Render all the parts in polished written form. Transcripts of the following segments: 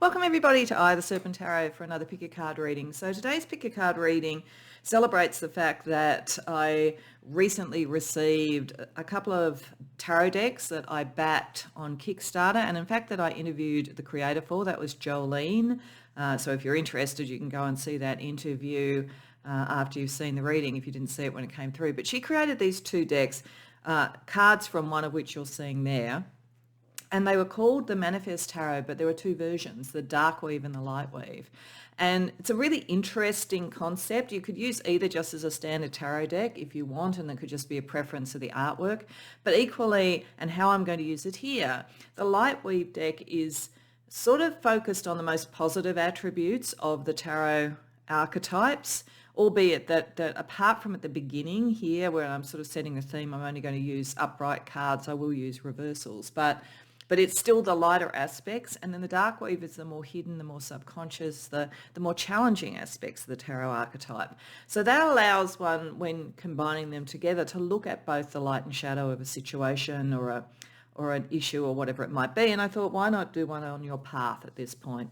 Welcome everybody to the Serpent Tarot for another pick a card reading. So today's pick a card reading celebrates the fact that I recently received a couple of tarot decks that I backed on Kickstarter, and in fact that I interviewed the creator for. That was Jolene. So if you're interested, you can go and see that interview after you've seen the reading if you didn't see it when it came through. But she created these two decks, cards from one of which you're seeing there. And they were called the Manifest Tarot, but there were two versions, the Dark Weave and the Light Weave. And it's a really interesting concept. You could use either just as a standard tarot deck if you want, and there could just be a preference of the artwork. But equally, and how I'm going to use it here, the Light Weave deck is sort of focused on the most positive attributes of the tarot archetypes, albeit that apart from at the beginning here where I'm sort of setting the theme, I'm only going to use upright cards. I will use reversals, but it's still the lighter aspects. And then the dark weave is the more hidden, the more subconscious, the more challenging aspects of the tarot archetype. So that allows one, when combining them together, to look at both the light and shadow of a situation or an issue or whatever it might be. And I thought, why not do one on your path at this point?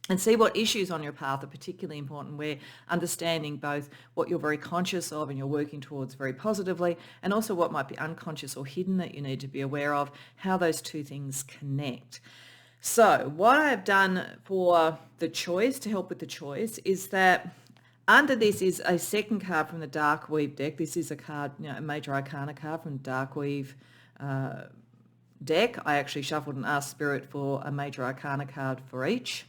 And see what issues on your path are particularly important, where understanding both what you're very conscious of and you're working towards very positively, and also what might be unconscious or hidden that you need to be aware of, how those two things connect. So what I've done for the choice, to help with the choice, is that under this is a second card from the Dark Weave deck. This is a card, a Major Arcana card from Dark Weave deck. I actually shuffled and asked Spirit for a Major Arcana card for each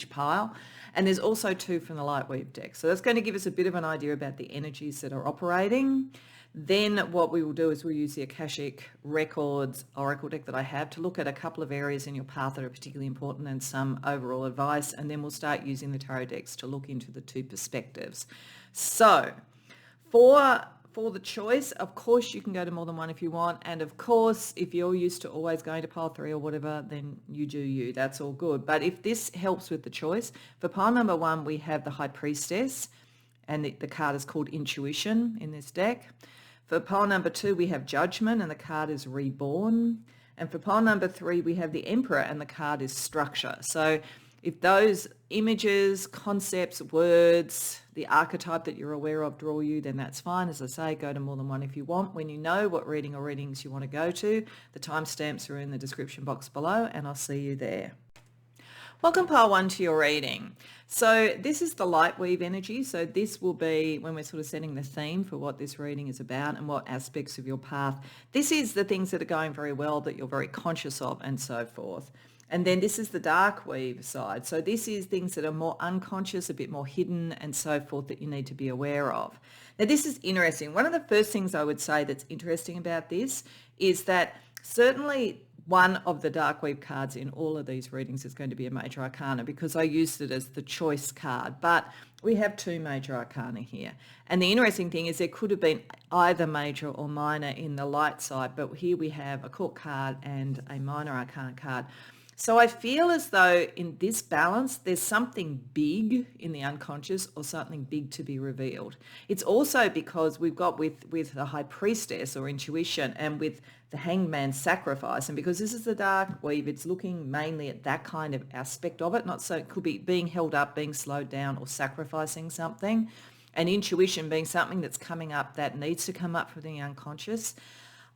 pile, and there's also two from the Light Weave deck. So that's going to give us a bit of an idea about the energies that are operating. Then what we will do is we'll use the Akashic Records Oracle deck that I have to look at a couple of areas in your path that are particularly important and some overall advice, and then we'll start using the tarot decks to look into the two perspectives. So for the choice, of course you can go to more than one if you want, and of course if you're used to always going to pile 3 or whatever, then you do you, that's all good. But if this helps with the choice, for pile number 1 we have the High Priestess, and the card is called Intuition in this deck. For pile number 2 we have Judgment, and the card is Reborn. And for pile number 3 we have the Emperor, and the card is Structure. So if those images, concepts, words, the archetype that you're aware of draw you, then that's fine. As I say, go to more than one if you want. When you know what reading or readings you want to go to, the timestamps are in the description box below, and I'll see you there. Welcome pile 1 to your reading. So this is the Light Weave energy. So this will be when we're sort of setting the theme for what this reading is about and what aspects of your path. This is the things that are going very well that you're very conscious of and so forth. And then this is the Dark Weave side. So this is things that are more unconscious, a bit more hidden and so forth that you need to be aware of. Now this is interesting. One of the first things I would say that's interesting about this is that certainly one of the Dark Weave cards in all of these readings is going to be a Major Arcana, because I used it as the choice card. But we have 2 Major Arcana here. And the interesting thing is there could have been either major or minor in the light side, but here we have a Court card and a Minor Arcana card. So I feel as though in this balance, there's something big in the unconscious or something big to be revealed. It's also because we've got with the High Priestess or Intuition, and with the Hanged Man, Sacrifice, and because this is the Dark Weave, it's looking mainly at that kind of aspect of it. Not so, it could be being held up, being slowed down, or sacrificing something. And intuition being something that's coming up that needs to come up from the unconscious.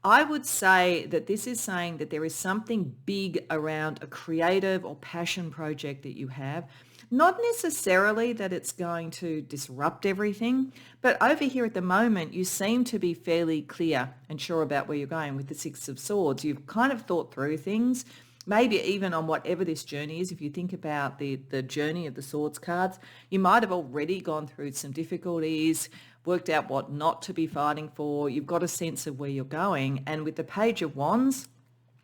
I would say that this is saying that there is something big around a creative or passion project that you have. Not necessarily that it's going to disrupt everything, but over here at the moment, you seem to be fairly clear and sure about where you're going with the Six of Swords. You've kind of thought through things, maybe even on whatever this journey is. If you think about the journey of the Swords cards, you might have already gone through some difficulties, worked out what not to be fighting for. You've got a sense of where you're going. And with the Page of Wands,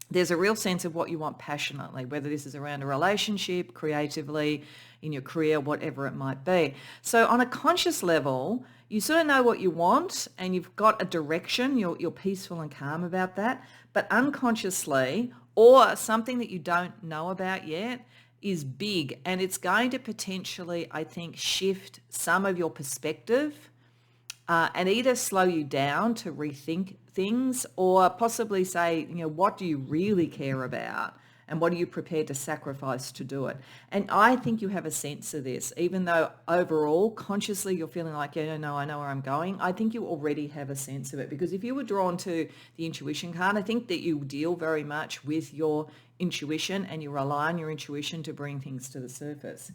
there's a real sense of what you want passionately, whether this is around a relationship, creatively, in your career, whatever it might be. So on a conscious level, you sort of know what you want and you've got a direction. You're peaceful and calm about that. But unconsciously, or something that you don't know about yet, is big, and it's going to potentially, I think, shift some of your perspective and either slow you down to rethink things, or possibly say, what do you really care about? and what are you prepared to sacrifice to do it? And I think you have a sense of this, even though overall, consciously, you're feeling like, yeah, no, I know where I'm going. I think you already have a sense of it, because if you were drawn to the intuition card, I think that you deal very much with your intuition and you rely on your intuition to bring things to the surface.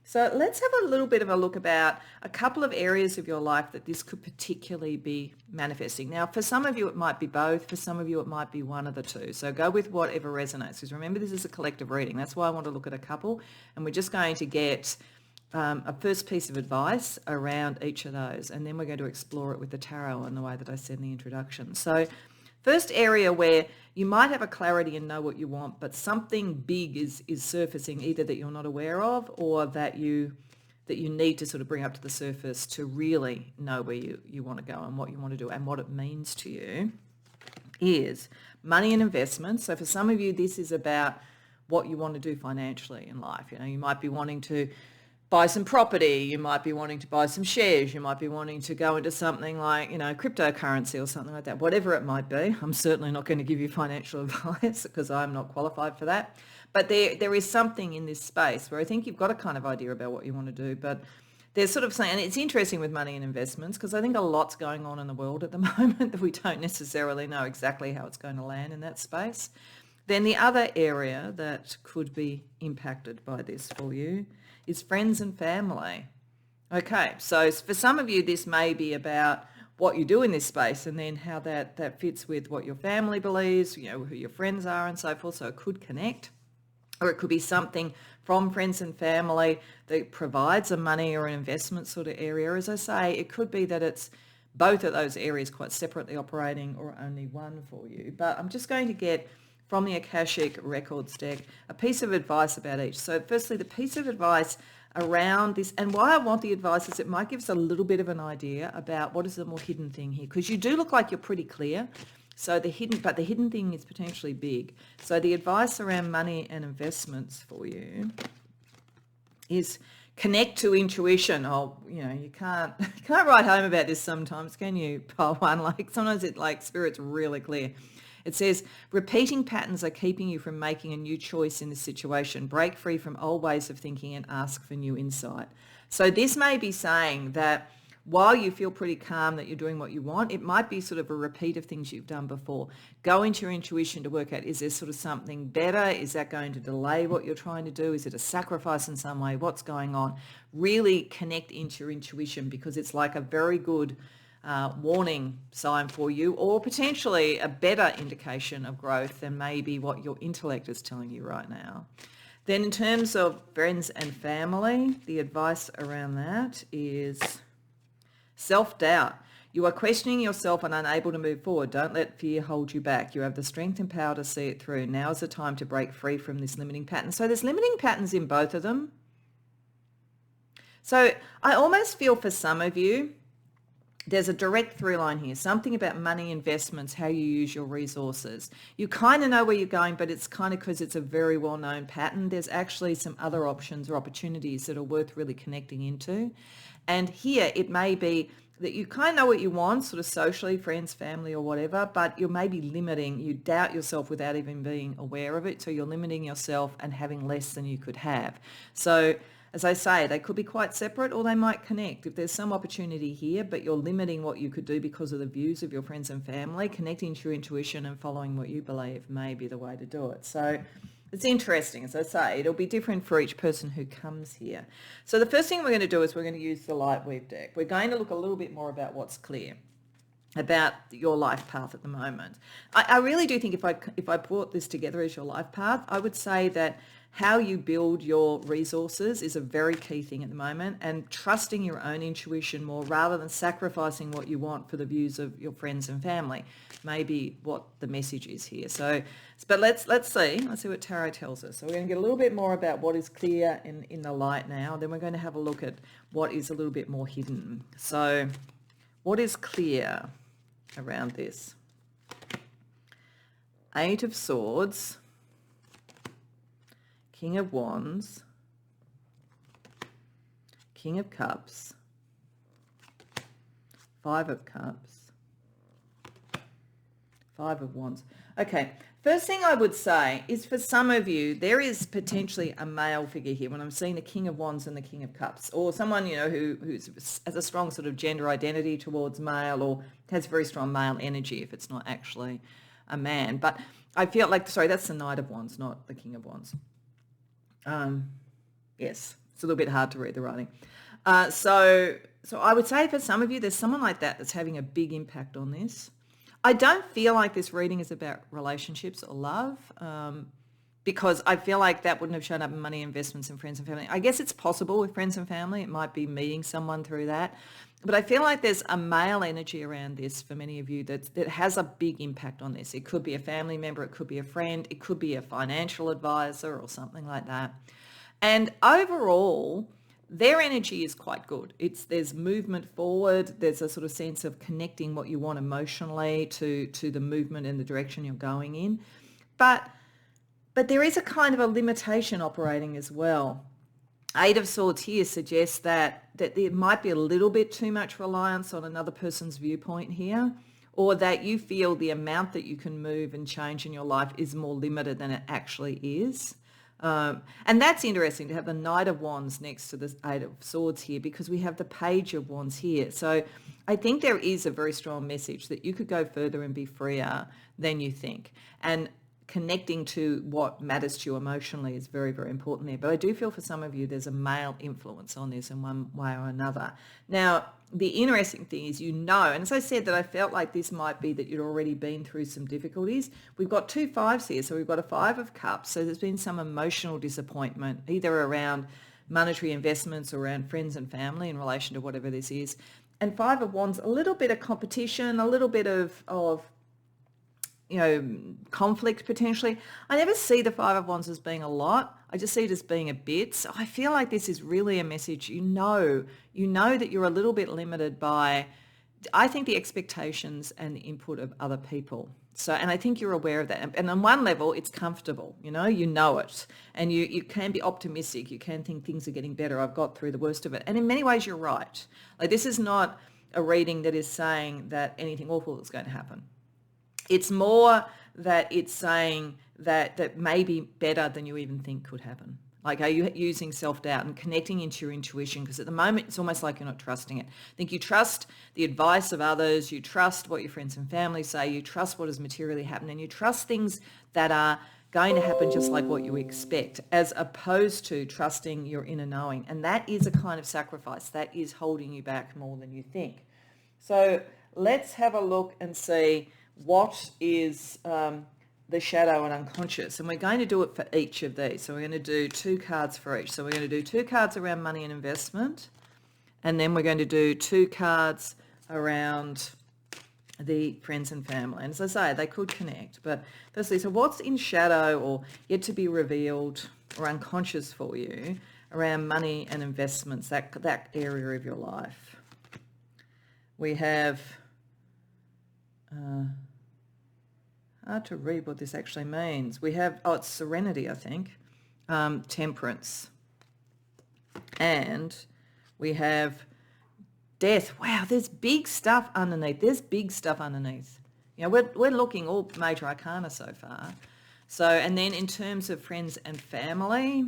So let's have a little bit of a look about a couple of areas of your life that this could particularly be manifesting. Now, for some of you, it might be both. For some of you, it might be one of the two. So go with whatever resonates, because remember, this is a collective reading. That's why I want to look at a couple, and we're just going to get a first piece of advice around each of those, and then we're going to explore it with the tarot in the way that I said in the introduction. So first area where you might have a clarity and know what you want, but something big is surfacing, either that you're not aware of or that you need to sort of bring up to the surface to really know where you want to go and what you want to do and what it means to you, is money and investments. So for some of you, this is about what you want to do financially in life. You know, you might be wanting to buy some property, you might be wanting to buy some shares, you might be wanting to go into something like, you know, cryptocurrency or something like that, whatever it might be. I'm certainly not going to give you financial advice because I'm not qualified for that. But there is something in this space where I think you've got a kind of idea about what you want to do, but there's sort of saying, and it's interesting with money and investments because I think a lot's going on in the world at the moment that we don't necessarily know exactly how it's going to land in that space. Then the other area that could be impacted by this for you is friends and family. Okay, so for some of you, this may be about what you do in this space and then how that fits with what your family believes, you know, who your friends are and so forth. So it could connect, or it could be something from friends and family that provides a money or an investment sort of area. As I say, it could be that it's both of those areas quite separately operating or only one for you. But I'm just going to get from the Akashic Records deck a piece of advice about each. So firstly, the piece of advice around this, and why I want the advice is it might give us a little bit of an idea about what is the more hidden thing here, because you do look like you're pretty clear. So the hidden thing is potentially big. So the advice around money and investments for you is connect to intuition. Oh, you know, you can't write home about this sometimes, can you, Pile One? Like sometimes it like spirit's really clear. It says, repeating patterns are keeping you from making a new choice in this situation. Break free from old ways of thinking and ask for new insight. So this may be saying that while you feel pretty calm that you're doing what you want, it might be sort of a repeat of things you've done before. Go into your intuition to work out, is there sort of something better? Is that going to delay what you're trying to do? Is it a sacrifice in some way? What's going on? Really connect into your intuition, because it's like a very good warning sign for you, or potentially a better indication of growth than maybe what your intellect is telling you right now. Then in terms of friends and family, the advice around that is self-doubt. You are questioning yourself and unable to move forward. Don't let fear hold you back. You have the strength and power to see it through. Now is the time to break free from this limiting pattern. So there's limiting patterns in both of them. So I almost feel for some of you, there's a direct through line here, something about money, investments, how you use your resources. You kind of know where you're going, but it's kind of because it's a very well-known pattern. There's actually some other options or opportunities that are worth really connecting into. And here it may be that you kind of know what you want, sort of socially, friends, family or whatever, but you're maybe limiting, you doubt yourself without even being aware of it. So you're limiting yourself and having less than you could have. So as I say, they could be quite separate or they might connect. If there's some opportunity here, but you're limiting what you could do because of the views of your friends and family, connecting to your intuition and following what you believe may be the way to do it. So it's interesting. As I say, it'll be different for each person who comes here. So the first thing we're going to do is we're going to use the Lightweave deck. We're going to look a little bit more about what's clear about your life path at the moment. I really do think if I brought this together as your life path, I would say that how you build your resources is a very key thing at the moment, and trusting your own intuition more rather than sacrificing what you want for the views of your friends and family may be what the message is here. So, but let's see what tarot tells us. So we're going to get a little bit more about what is clear in the light now. Then we're going to have a look at what is a little bit more hidden. So what is clear around this? Eight of Swords, King of Wands, King of Cups, Five of Cups, Five of Wands. Okay, First thing I would say is for some of you, there is potentially a male figure here when I'm seeing the King of Wands and the King of Cups, or someone, who has a strong sort of gender identity towards male or has very strong male energy if it's not actually a man. But I feel like, sorry, that's the Knight of Wands, not the King of Wands. Yes, it's a little bit hard to read the writing. So I would say for some of you, there's someone like that that's having a big impact on this. I don't feel like this reading is about relationships or love, because I feel like that wouldn't have shown up in money, investments, and friends and family. I guess it's possible with friends and family. It might be meeting someone through that. But I feel like there's a male energy around this for many of you that has a big impact on this. It could be a family member, it could be a friend, it could be a financial advisor or something like that. And overall, their energy is quite good. There's movement forward. There's a sort of sense of connecting what you want emotionally to the movement and the direction you're going in. But there is a kind of a limitation operating as well. Eight of Swords here suggests that there might be a little bit too much reliance on another person's viewpoint here, or that you feel the amount that you can move and change in your life is more limited than it actually is. And that's interesting to have the Knight of Wands next to the Eight of Swords here, because we have the Page of Wands here. So I think there is a very strong message that you could go further and be freer than you think. And connecting to what matters to you emotionally is very, very important there. But I do feel for some of you there's a male influence on this in one way or another. Now, the interesting thing is, and as I said, that I felt like this might be that you'd already been through some difficulties. We've got 2 5s here. So we've got a 5 of Cups. So there's been some emotional disappointment, either around monetary investments or around friends and family in relation to whatever this is. And 5 of Wands, a little bit of competition, a little bit of conflict potentially. I never see the 5 of Wands as being a lot. I just see it as being a bit. So I feel like this is really a message. You know that you're a little bit limited by, I think, the expectations and the input of other people. So, and I think you're aware of that. And on one level, it's comfortable, you know it. And you can be optimistic. You can think things are getting better. I've got through the worst of it. And in many ways, you're right. Like, this is not a reading that is saying that anything awful is going to happen. It's more that it's saying that may be better than you even think could happen. Like, are you using self-doubt and connecting into your intuition? Because at the moment, it's almost like you're not trusting it. I think you trust the advice of others, you trust what your friends and family say, you trust what has materially happened, and you trust things that are going to happen just like what you expect, as opposed to trusting your inner knowing. And that is a kind of sacrifice. That is holding you back more than you think. So let's have a look and see what is the shadow and unconscious, and we're going to do it for each of these. So we're going to do 2 cards for each. So we're going to do 2 cards around money and investment, and then we're going to do 2 cards around the friends and family. And as I say, they could connect. But firstly, so what's in shadow or yet to be revealed or unconscious for you around money and investments, that area of your life? We have hard to read what this actually means. We have, it's serenity, I think, temperance, and we have death. Wow, there's big stuff underneath. We're looking all major arcana so far. So, and then in terms of friends and family,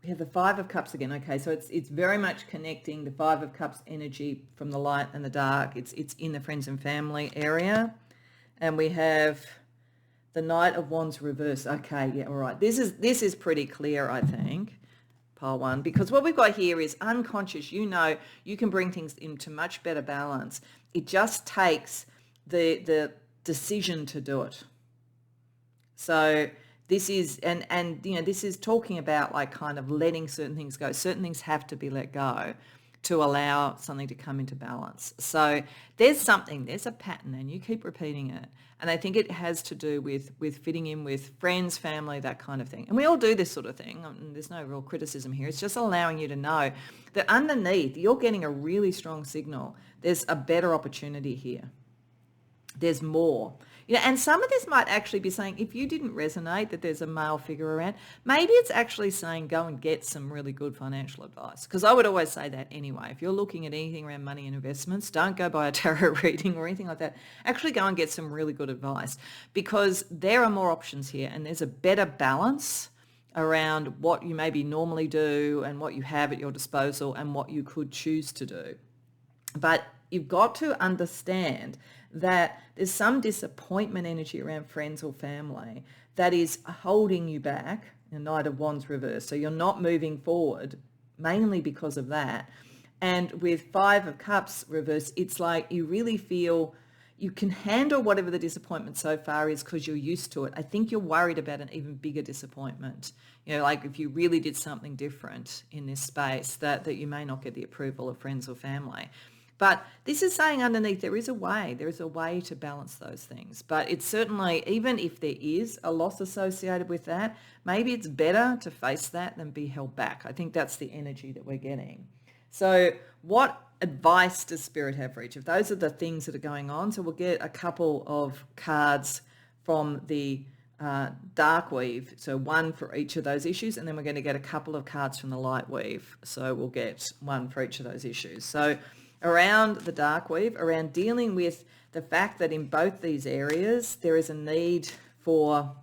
we have the 5 of Cups again. Okay, so it's very much connecting the 5 of Cups energy from the light and the dark. It's in the friends and family area. And we have the Knight of Wands reverse. Okay, yeah, all right. This is pretty clear, I think, pile 1, because what we've got here is unconscious. You can bring things into much better balance. It just takes the decision to do it. So this is, and this is talking about like kind of letting certain things go. Certain things have to be let go to allow something to come into balance. So there's a pattern, and you keep repeating it. And I think it has to do with fitting in with friends, family, that kind of thing. And we all do this sort of thing. There's no real criticism here. It's just allowing you to know that underneath, you're getting a really strong signal. There's a better opportunity here. There's more. And some of this might actually be saying, if you didn't resonate that there's a male figure around, maybe it's actually saying go and get some really good financial advice. Because I would always say that anyway. If you're looking at anything around money and investments, don't go buy a tarot reading or anything like that. Actually go and get some really good advice, because there are more options here and there's a better balance around what you maybe normally do and what you have at your disposal and what you could choose to do. But you've got to understand that there's some disappointment energy around friends or family that is holding you back, the Knight of Wands reversed. So you're not moving forward mainly because of that. And with Five of Cups reversed, it's like you really feel you can handle whatever the disappointment so far is because you're used to it. I think you're worried about an even bigger disappointment. Like if you really did something different in this space, that you may not get the approval of friends or family. But this is saying underneath there is a way to balance those things. But it's certainly, even if there is a loss associated with that, maybe it's better to face that than be held back. I think that's the energy that we're getting. So what advice does Spirit have for each of those? Are the things that are going on. So we'll get a couple of cards from the dark weave, so one for each of those issues, and then we're going to get a couple of cards from the light weave. So we'll get one for each of those issues. So around the dark weave, around dealing with the fact that in both these areas there is a need for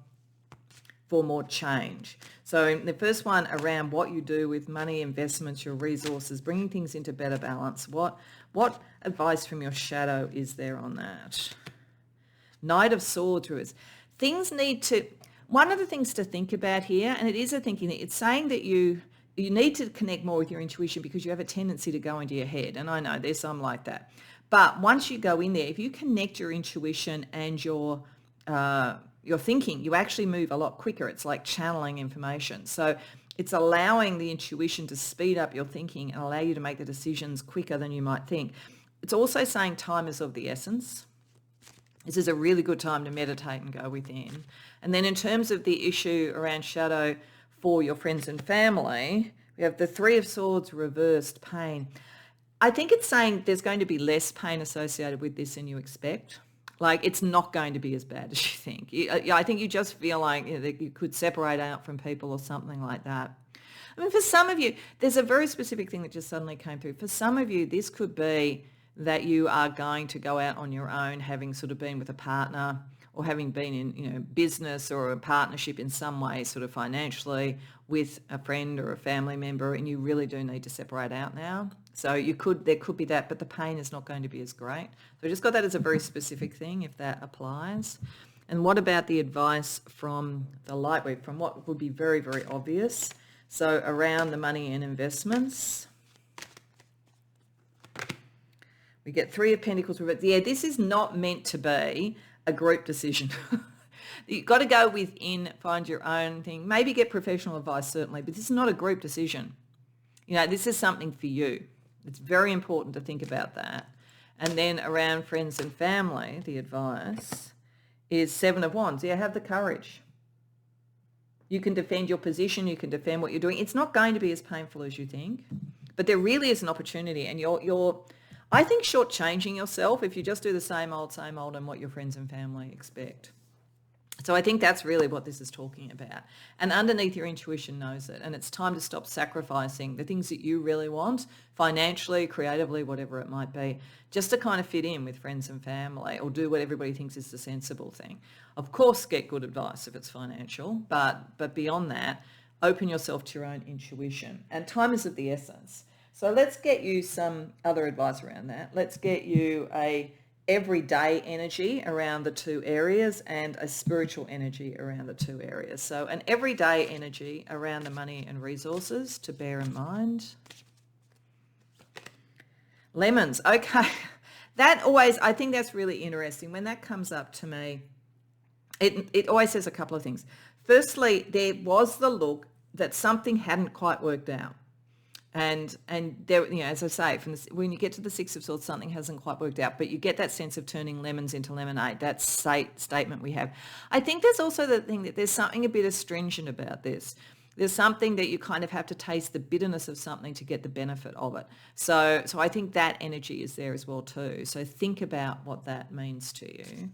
more change. So in the first one, around what you do with money, investments, your resources, bringing things into better balance, what advice from your shadow is there on that? Knight of Swords reversed. Things need to, one of the things to think about here, and it is a thinking, it's saying that you need to connect more with your intuition because you have a tendency to go into your head. And I know there's some like that. But once you go in there, if you connect your intuition and your thinking, you actually move a lot quicker. It's like channeling information. So it's allowing the intuition to speed up your thinking and allow you to make the decisions quicker than you might think. It's also saying time is of the essence. This is a really good time to meditate and go within. And then in terms of the issue around shadow for your friends and family, we have the Three of Swords reversed, pain. I think it's saying there's going to be less pain associated with this than you expect. Like it's not going to be as bad as you think. I think you just feel like that you could separate out from people or something like that. I mean, for some of you, there's a very specific thing that just suddenly came through. For some of you, this could be that you are going to go out on your own, having sort of been with a partner or having been in business or a partnership in some way, sort of financially, with a friend or a family member, and you really do need to separate out now. So there could be that, but the pain is not going to be as great. So I just got that as a very specific thing, if that applies. And what about the advice from the light weave, from what would be very, very obvious? So around the money and investments, we get Three of Pentacles. Yeah, this is not meant to be a group decision. You've got to go within, find your own thing, maybe get professional advice, certainly, but this is not a group decision. This is something for you. It's very important to think about that. And then around friends and family, the advice is Seven of Wands. Yeah, have the courage. You can defend your position. You can defend what you're doing. It's not going to be as painful as you think, but there really is an opportunity, and you're I think shortchanging yourself if you just do the same old and what your friends and family expect. So I think that's really what this is talking about. And underneath, your intuition knows it. And it's time to stop sacrificing the things that you really want, financially, creatively, whatever it might be, just to kind of fit in with friends and family or do what everybody thinks is the sensible thing. Of course, get good advice if it's financial, but beyond that, open yourself to your own intuition. And time is of the essence. So let's get you some other advice around that. Let's get you a everyday energy around the two areas and a spiritual energy around the two areas. So an everyday energy around the money and resources to bear in mind. Lemons. Okay. That always, I think that's really interesting. When that comes up to me, it always says a couple of things. Firstly, there was the look that something hadn't quite worked out. And there, as I say, when you get to the Six of Swords, something hasn't quite worked out, but you get that sense of turning lemons into lemonade, that statement we have. I think there's also the thing that there's something a bit astringent about this. There's something that you kind of have to taste the bitterness of something to get the benefit of it. So I think that energy is there as well too. So think about what that means to you.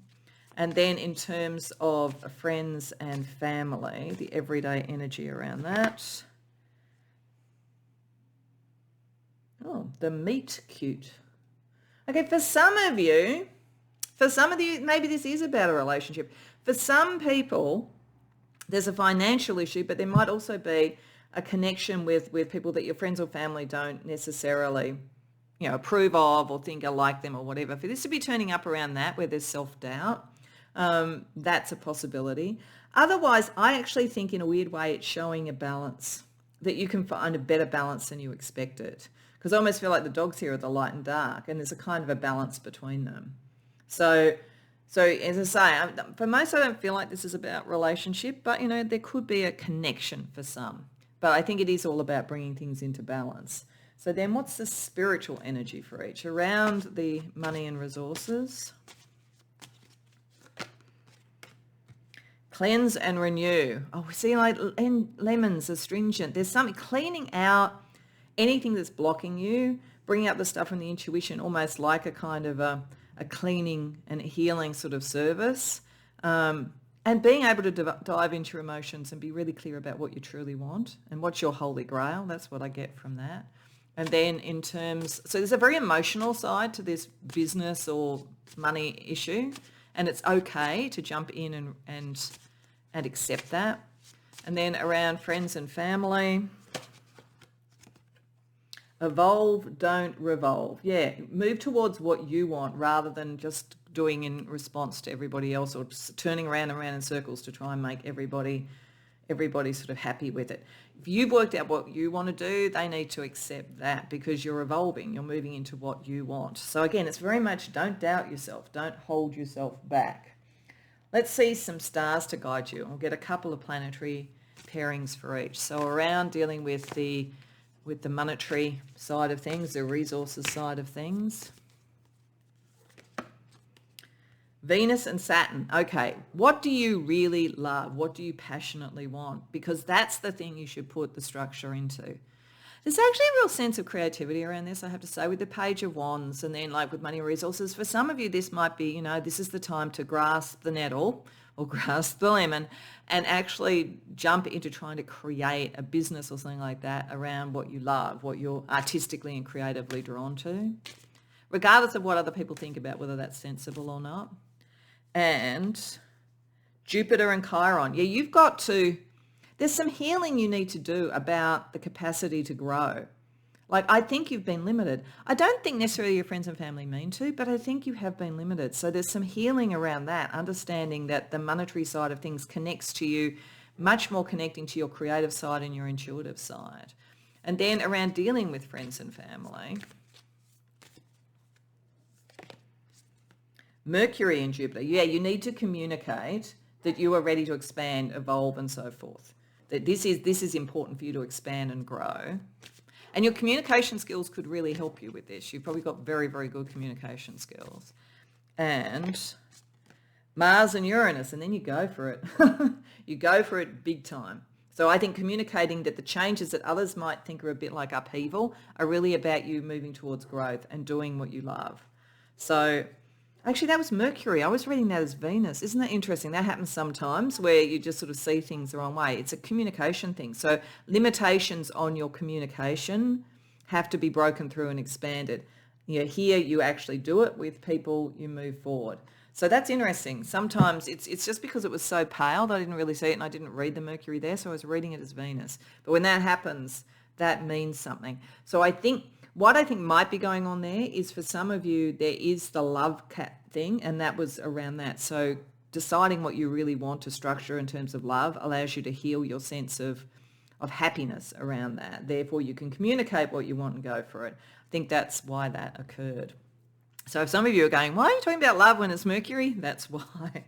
And then in terms of friends and family, the everyday energy around that. Oh, the meet cute. Okay, for some of you, maybe this is about a relationship. For some people, there's a financial issue, but there might also be a connection with people that your friends or family don't necessarily, approve of or think are like them or whatever. For this to be turning up around that, where there's self-doubt, that's a possibility. Otherwise, I actually think in a weird way it's showing a balance, that you can find a better balance than you expected. Because I almost feel like the dogs here are the light and dark, and there's a kind of a balance between them. So as I say, for most, I don't feel like this is about relationship, but, there could be a connection for some. But I think it is all about bringing things into balance. So then what's the spiritual energy for each? Around the money and resources. Cleanse and renew. Oh, we see like lemons, astringent. There's something cleaning out anything that's blocking you, bringing up the stuff from the intuition, almost like a kind of a cleaning and healing sort of service, and being able to dive into your emotions and be really clear about what you truly want and what's your holy grail. That's what I get from that. And then so there's a very emotional side to this business or money issue, and it's okay to jump in and accept that. And then around friends and family, evolve, don't revolve. Yeah, move towards what you want rather than just doing in response to everybody else, or just turning around and around in circles to try and make everybody sort of happy with it. If you've worked out what you want to do, they need to accept that, because you're evolving, you're moving into what you want. So again, it's very much don't doubt yourself, don't hold yourself back. Let's see some stars to guide you. We'll get a couple of planetary pairings for each. So around dealing with the monetary side of things, the resources side of things. Venus and Saturn. Okay, what do you really love? What do you passionately want? Because that's the thing you should put the structure into. There's actually a real sense of creativity around this, I have to say, with the Page of Wands, and then like with money and resources. For some of you, this might be, this is the time to grasp the nettle or grasp the lemon and actually jump into trying to create a business or something like that around what you love, what you're artistically and creatively drawn to, regardless of what other people think about whether that's sensible or not. And Jupiter and Chiron. Yeah, there's some healing you need to do about the capacity to grow. Like, I think you've been limited. I don't think necessarily your friends and family mean to, but I think you have been limited. So there's some healing around that, understanding that the monetary side of things connects to you, much more connecting to your creative side and your intuitive side. And then around dealing with friends and family, Mercury and Jupiter. Yeah, you need to communicate that you are ready to expand, evolve, and so forth. That this is important for you to expand and grow. And your communication skills could really help you with this. You've probably got very, very good communication skills. And Mars and Uranus, and then you go for it. You go for it big time. So I think communicating that the changes that others might think are a bit like upheaval are really about you moving towards growth and doing what you love. So actually, that was Mercury. I was reading that as Venus. Isn't that interesting? That happens sometimes where you just sort of see things the wrong way. It's a communication thing. So limitations on your communication have to be broken through and expanded. Here you actually do it with people, you move forward. So that's interesting. Sometimes it's just because it was so pale that I didn't really see it and I didn't read the Mercury there, so I was reading it as Venus. But when that happens, that means something. So what I think might be going on there is, for some of you, there is the love cat thing, and that was around that. So deciding what you really want to structure in terms of love allows you to heal your sense of happiness around that. Therefore, you can communicate what you want and go for it. I think that's why that occurred. So if some of you are going, why are you talking about love when it's Mercury? That's why.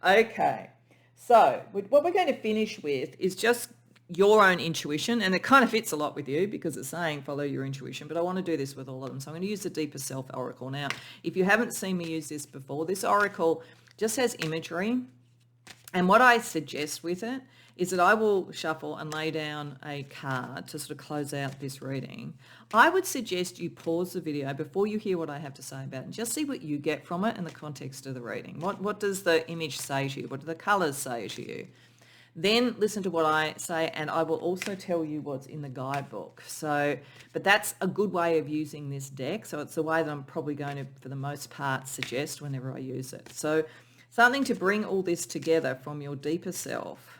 Okay. So what we're going to finish with is just your own intuition, and it kind of fits a lot with you because it's saying follow your intuition, but I want to do this with all of them. So I'm going to use the Deeper Self Oracle. Now, if you haven't seen me use this before, this oracle just has imagery, and what I suggest with it is that I will shuffle and lay down a card to sort of close out this reading. I would suggest you pause the video before you hear what I have to say about it and just see what you get from it in the context of the reading. What does the image say to you? What do the colours say to you? Then listen to what I say, and I will also tell you what's in the guidebook. So, but that's a good way of using this deck. So it's the way that I'm probably going to, for the most part, suggest whenever I use it. So something to bring all this together from your deeper self,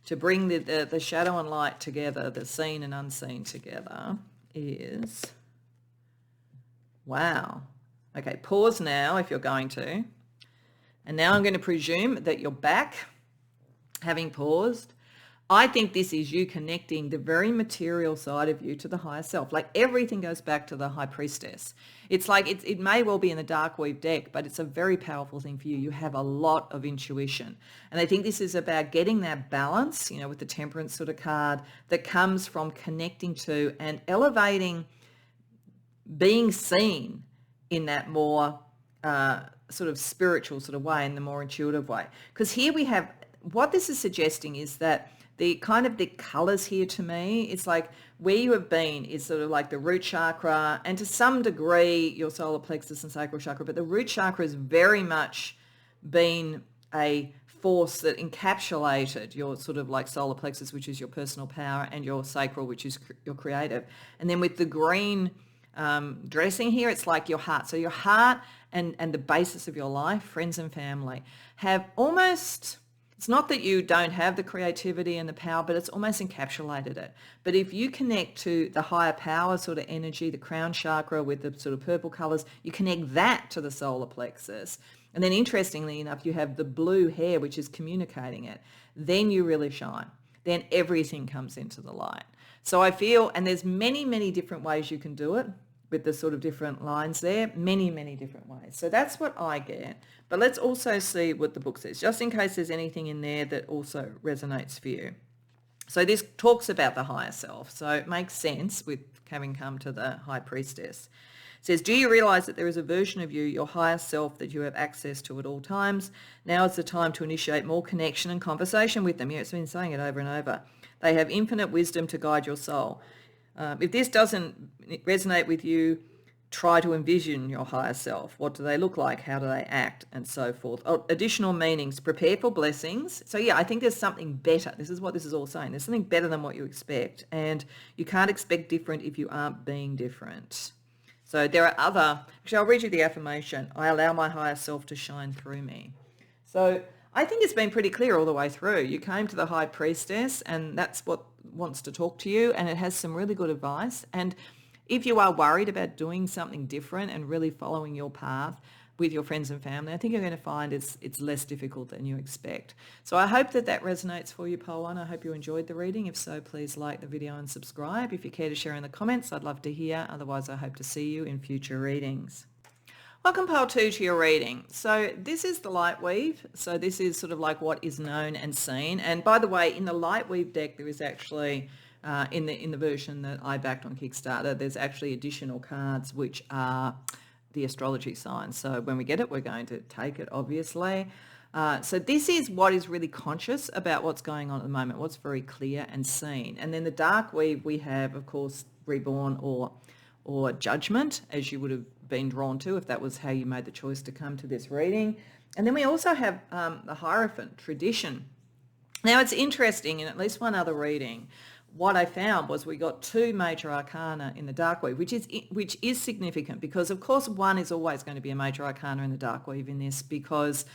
to bring the shadow and light together, the seen and unseen together is, wow. Okay, pause now if you're going to. And now I'm going to presume that you're back, having paused. I think this is you connecting the very material side of you to the higher self. Like everything goes back to the high priestess. It's like it may well be in the dark weave deck, but it's a very powerful thing for you. You have a lot of intuition. And I think this is about getting that balance, you know, with the temperance sort of card that comes from connecting to and elevating, being seen in that more sort of spiritual sort of way, in the more intuitive way. Because here we have, what this is suggesting is that the kind of the colors here to me, it's like where you have been is sort of like the root chakra and to some degree your solar plexus and sacral chakra, but the root chakra has very much been a force that encapsulated your sort of like solar plexus, which is your personal power, and your sacral, which is your creative. And then with the green dressing here, it's like your heart. So your heart and the basis of your life, friends and family, have almost... It's not that you don't have the creativity and the power, but it's almost encapsulated it. But if you connect to the higher power sort of energy, the crown chakra with the sort of purple colors, you connect that to the solar plexus. And then interestingly enough, you have the blue hair, which is communicating it. Then you really shine. Then everything comes into the light. So I feel, and there's many, many different ways you can do it with the sort of different lines there, many, many different ways. So that's what I get. But let's also see what the book says, just in case there's anything in there that also resonates for you. So this talks about the higher self. So it makes sense with having come to the high priestess. It says, do you realize that there is a version of you, your higher self, that you have access to at all times? Now is the time to initiate more connection and conversation with them. Yeah, it's been saying it over and over. They have infinite wisdom to guide your soul. If this doesn't resonate with you, try to envision your higher self. What do they look like? How do they act? And so forth. Additional meanings. Prepare for blessings. So yeah, I think there's something better. This is what this is all saying. There's something better than what you expect. And you can't expect different if you aren't being different. So there are actually I'll read you the affirmation. I allow my higher self to shine through me. So I think it's been pretty clear all the way through. You came to the high priestess and that's what wants to talk to you, and it has some really good advice. And if you are worried about doing something different and really following your path with your friends and family, I think you're going to find it's less difficult than you expect. So I hope that resonates for you, Pole 1. I hope you enjoyed the reading. If so, please like the video and subscribe. If you care to share in the comments, I'd love to hear. Otherwise, I hope to see you in future readings. Welcome, Pole 2, to your reading. So this is the light weave. So this is sort of like what is known and seen. And by the way, in the light weave deck, there is actually, in the version that I backed on Kickstarter, there's actually additional cards which are the astrology signs. So when we get it, we're going to take it, obviously. So this is what is really conscious about what's going on at the moment, what's very clear and seen. And then the dark weave, we have, of course, reborn or judgment, as you would have been drawn to if that was how you made the choice to come to this reading. And then we also have the Hierophant, tradition. Now it's interesting, in at least one other reading, what I found was we got 2 major arcana in the dark weave, which is significant because, of course, one is always going to be a major arcana in the dark weave in this because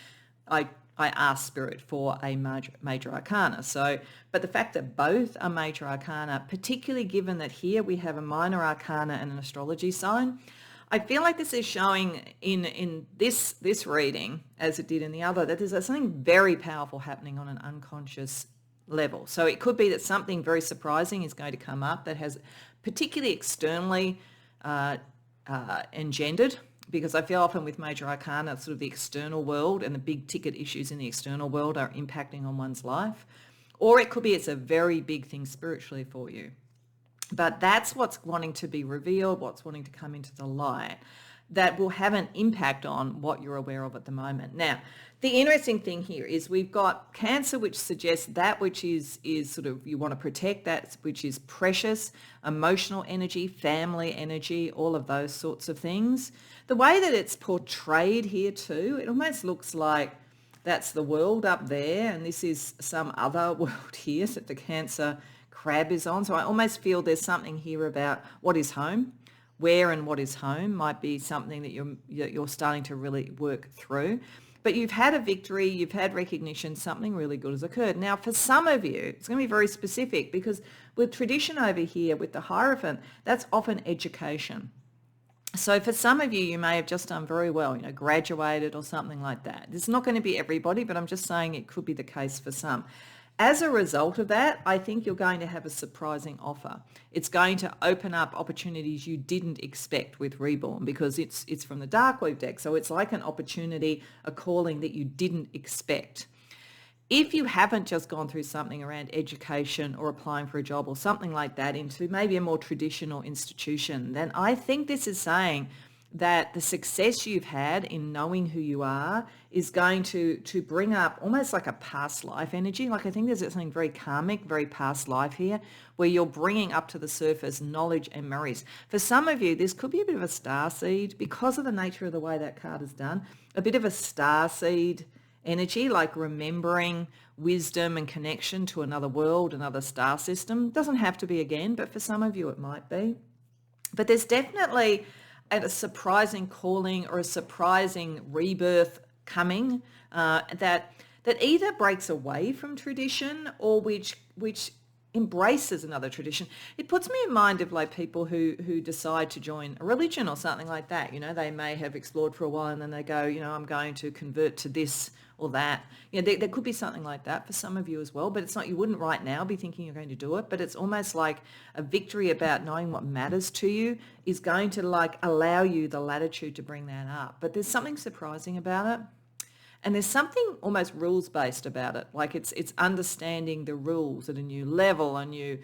I asked Spirit for a major arcana. So, but the fact that both are major arcana, particularly given that here we have a minor arcana and an astrology sign, I feel like this is showing in this reading, as it did in the other, that there's something very powerful happening on an unconscious level. So it could be that something very surprising is going to come up that has particularly externally engendered, because I feel often with major arcana, sort of the external world and the big ticket issues in the external world are impacting on one's life. Or it could be it's a very big thing spiritually for you. But that's what's wanting to be revealed, what's wanting to come into the light. that will have an impact on what you're aware of at the moment. Now, the interesting thing here is we've got Cancer, which suggests that which is sort of, you want to protect that which is precious, emotional energy, family energy, all of those sorts of things. The way that it's portrayed here too, it almost looks like that's the world up there and this is some other world here that the Cancer crab is on. So I almost feel there's something here about what is home. Where and what is home might be something that you're starting to really work through. But you've had a victory, you've had recognition, something really good has occurred. Now, for some of you, it's going to be very specific because with tradition over here, with the Hierophant, that's often education. So for some of you, you may have just done very well, graduated or something like that. It's not going to be everybody, but I'm just saying it could be the case for some. As a result of that, I think you're going to have a surprising offer. It's going to open up opportunities you didn't expect with Reborn because it's from the Darkweave deck. So it's like an opportunity, a calling that you didn't expect. If you haven't just gone through something around education or applying for a job or something like that into maybe a more traditional institution, then I think this is saying that the success you've had in knowing who you are is going to bring up almost like a past life energy. Like I think there's something very karmic, very past life here, where you're bringing up to the surface knowledge and memories. For some of you, this could be a bit of a starseed because of the nature of the way that card is done, a bit of a starseed energy, like remembering wisdom and connection to another world, another star system. Doesn't have to be again, but for some of you it might be. But there's definitely a surprising calling or a surprising rebirth coming that either breaks away from tradition or which embraces another tradition. It puts me in mind of like people who decide to join a religion or something like that. They may have explored for a while and then they go, I'm going to convert to this or that. There could be something like that for some of you as well, but it's not, you wouldn't right now be thinking you're going to do it, but it's almost like a victory about knowing what matters to you is going to like allow you the latitude to bring that up. But there's something surprising about it. And there's something almost rules-based about it. Like it's understanding the rules at a new level, a new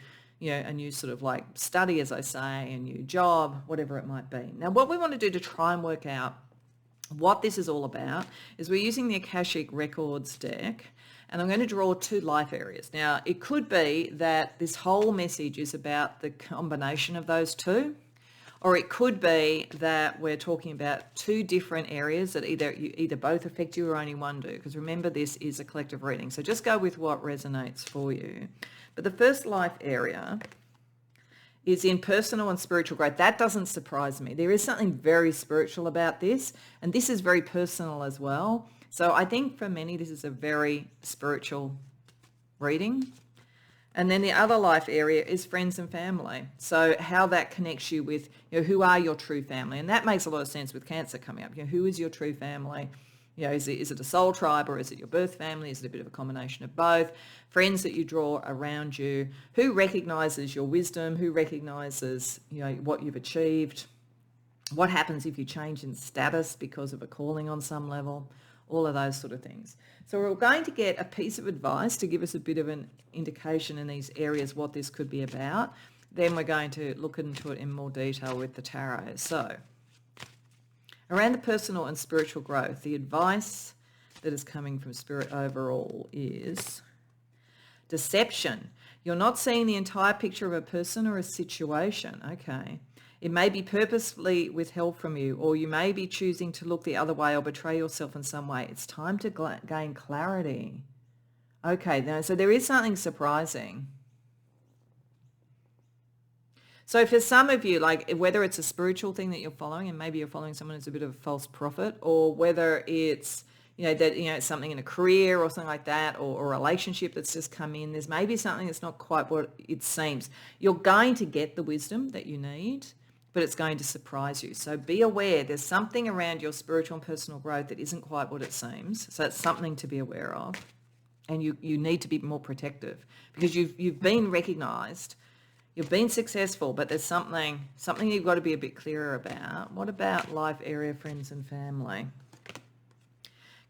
sort of like study, as I say, a new job, whatever it might be. Now, what we want to do to try and work out what this is all about is we're using the Akashic Records deck, and I'm going to draw two life areas. Now, it could be that this whole message is about the combination of those two, or it could be that we're talking about two different areas that either both affect you or only one do, because remember, this is a collective reading. So just go with what resonates for you. But the first life area is in personal and spiritual growth. That doesn't surprise me. There is something very spiritual about this, and this is very personal as well. So I think for many, this is a very spiritual reading. And then the other life area is friends and family. So how that connects you with, who are your true family? And that makes a lot of sense with Cancer coming up. Who is your true family? Is it a soul tribe or is it your birth family? Is it a bit of a combination of both? Friends that you draw around you, who recognises your wisdom, who recognises, what you've achieved, what happens if you change in status because of a calling on some level, all of those sort of things. So we're going to get a piece of advice to give us a bit of an indication in these areas what this could be about. Then we're going to look into it in more detail with the tarot. So around the personal and spiritual growth, the advice that is coming from Spirit overall is deception. You're not seeing the entire picture of a person or a situation. Okay. It may be purposefully withheld from you, or you may be choosing to look the other way or betray yourself in some way. It's time to gain clarity. Okay, now, so there is something surprising. So for some of you, like whether it's a spiritual thing that you're following, and maybe you're following someone who's a bit of a false prophet, or whether it's, it's something in a career or something like that, or a relationship that's just come in, there's maybe something that's not quite what it seems. You're going to get the wisdom that you need, but it's going to surprise you. So be aware there's something around your spiritual and personal growth that isn't quite what it seems. So it's something to be aware of. And you need to be more protective because you've been recognised, you've been successful, but there's something you've got to be a bit clearer about. What about life area, friends and family?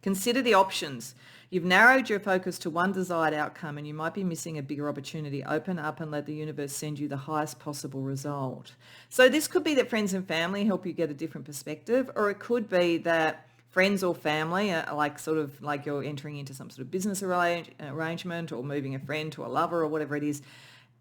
Consider the options. You've narrowed your focus to one desired outcome and you might be missing a bigger opportunity. Open up and let the universe send you the highest possible result. So this could be that friends and family help you get a different perspective, or it could be that friends or family are like you're entering into some sort of business arrangement or moving a friend to a lover or whatever it is.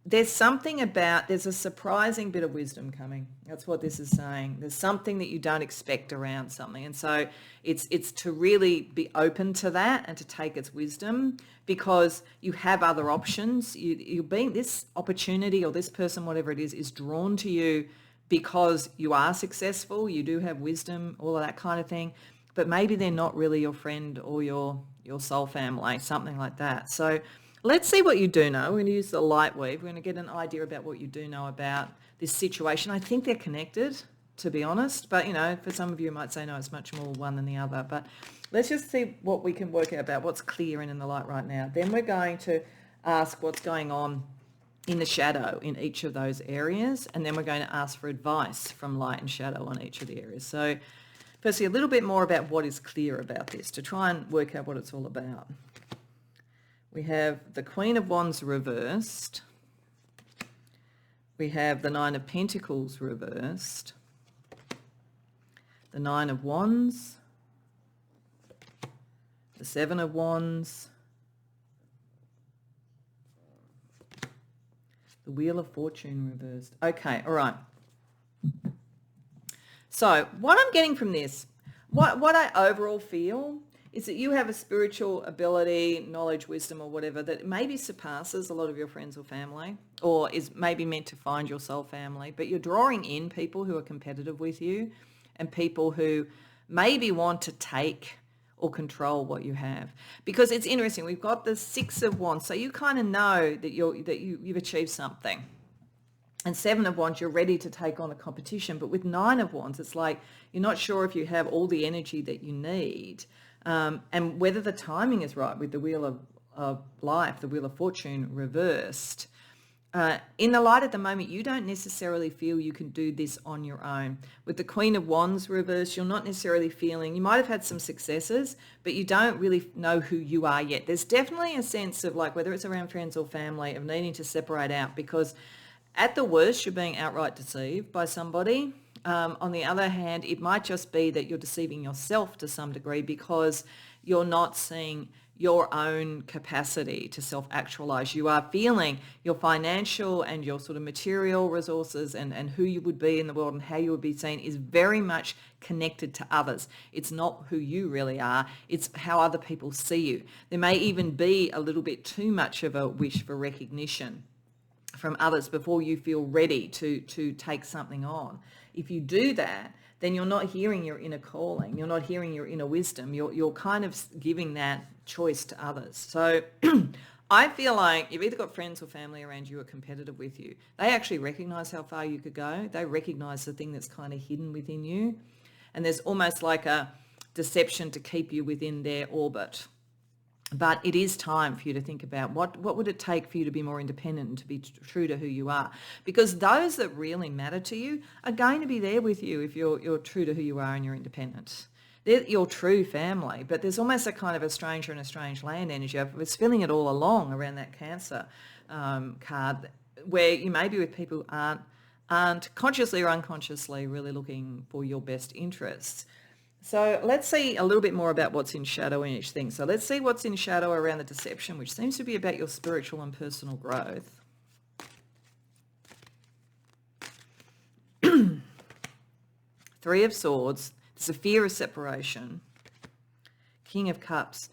There's a surprising bit of wisdom coming. That's what this is saying. There's something that you don't expect around something. And so it's to really be open to that and to take its wisdom, because you have other options. You're being, this opportunity or this person, whatever it is drawn to you because you are successful, you do have wisdom, all of that kind of thing. But maybe they're not really your friend or your soul family, something like that. So let's see what you do know. We're going to use the light weave. We're going to get an idea about what you do know about this situation. I think they're connected, to be honest. But, for some of you, might say, no, it's much more one than the other. But let's just see what we can work out about what's clear and in the light right now. Then we're going to ask what's going on in the shadow in each of those areas. And then we're going to ask for advice from light and shadow on each of the areas. So firstly, a little bit more about what is clear about this to try and work out what it's all about. We have the Queen of Wands reversed. We have the Nine of Pentacles reversed. The Nine of Wands. The Seven of Wands. The Wheel of Fortune reversed. Okay, all right. So what I'm getting from this, what I overall feel is that you have a spiritual ability, knowledge, wisdom, or whatever that maybe surpasses a lot of your friends or family, or is maybe meant to find your soul family, but you're drawing in people who are competitive with you and people who maybe want to take or control what you have. Because it's interesting, we've got the Six of Wands, so you kind of know that you've achieved something. And Seven of Wands, you're ready to take on a competition. But with Nine of Wands, it's like you're not sure if you have all the energy that you need. And whether the timing is right with the Wheel of Life, the Wheel of Fortune reversed. In the light at the moment, you don't necessarily feel you can do this on your own. With the Queen of Wands reversed, you're not necessarily feeling, you might have had some successes, but you don't really know who you are yet. There's definitely a sense of, like, whether it's around friends or family, of needing to separate out, because at the worst, you're being outright deceived by somebody. On the other hand, it might just be that you're deceiving yourself to some degree because you're not seeing your own capacity to self-actualize. You are feeling your financial and your sort of material resources and who you would be in the world and how you would be seen is very much connected to others. It's not who you really are. It's how other people see you. There may even be a little bit too much of a wish for recognition from others before you feel ready to take something on. If you do that, then you're not hearing your inner calling. You're not hearing your inner wisdom. You're kind of giving that choice to others. So I feel like you've either got friends or family around you who are competitive with you. They actually recognize how far you could go. They recognize the thing that's kind of hidden within you. And there's almost like a deception to keep you within their orbit. But it is time for you to think about what would it take for you to be more independent and to be true to who you are. Because those that really matter to you are going to be there with you if you're true to who you are and you're independent. They're your true family, but there's almost a kind of a stranger in a strange land energy. I was feeling it all along around that Cancer card, where you may be with people who aren't consciously or unconsciously really looking for your best interests. So let's see a little bit more about what's in shadow in each thing. So let's see what's in shadow around the deception, which seems to be about your spiritual and personal growth. Three of Swords. There's a fear of separation. King of Cups.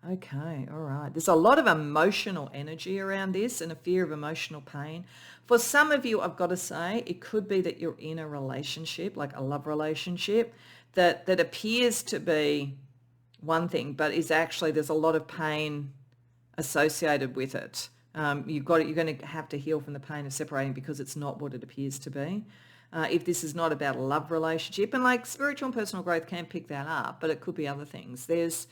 Okay, all right. There's a lot of emotional energy around this and a fear of emotional pain. For some of you, I've got to say, it could be that you're in a relationship, like a love relationship, that appears to be one thing, but is actually, there's a lot of pain associated with it. You're going to have to heal from the pain of separating because it's not what it appears to be. If this is not about a love relationship, and like spiritual and personal growth can pick that up, but it could be other things. There's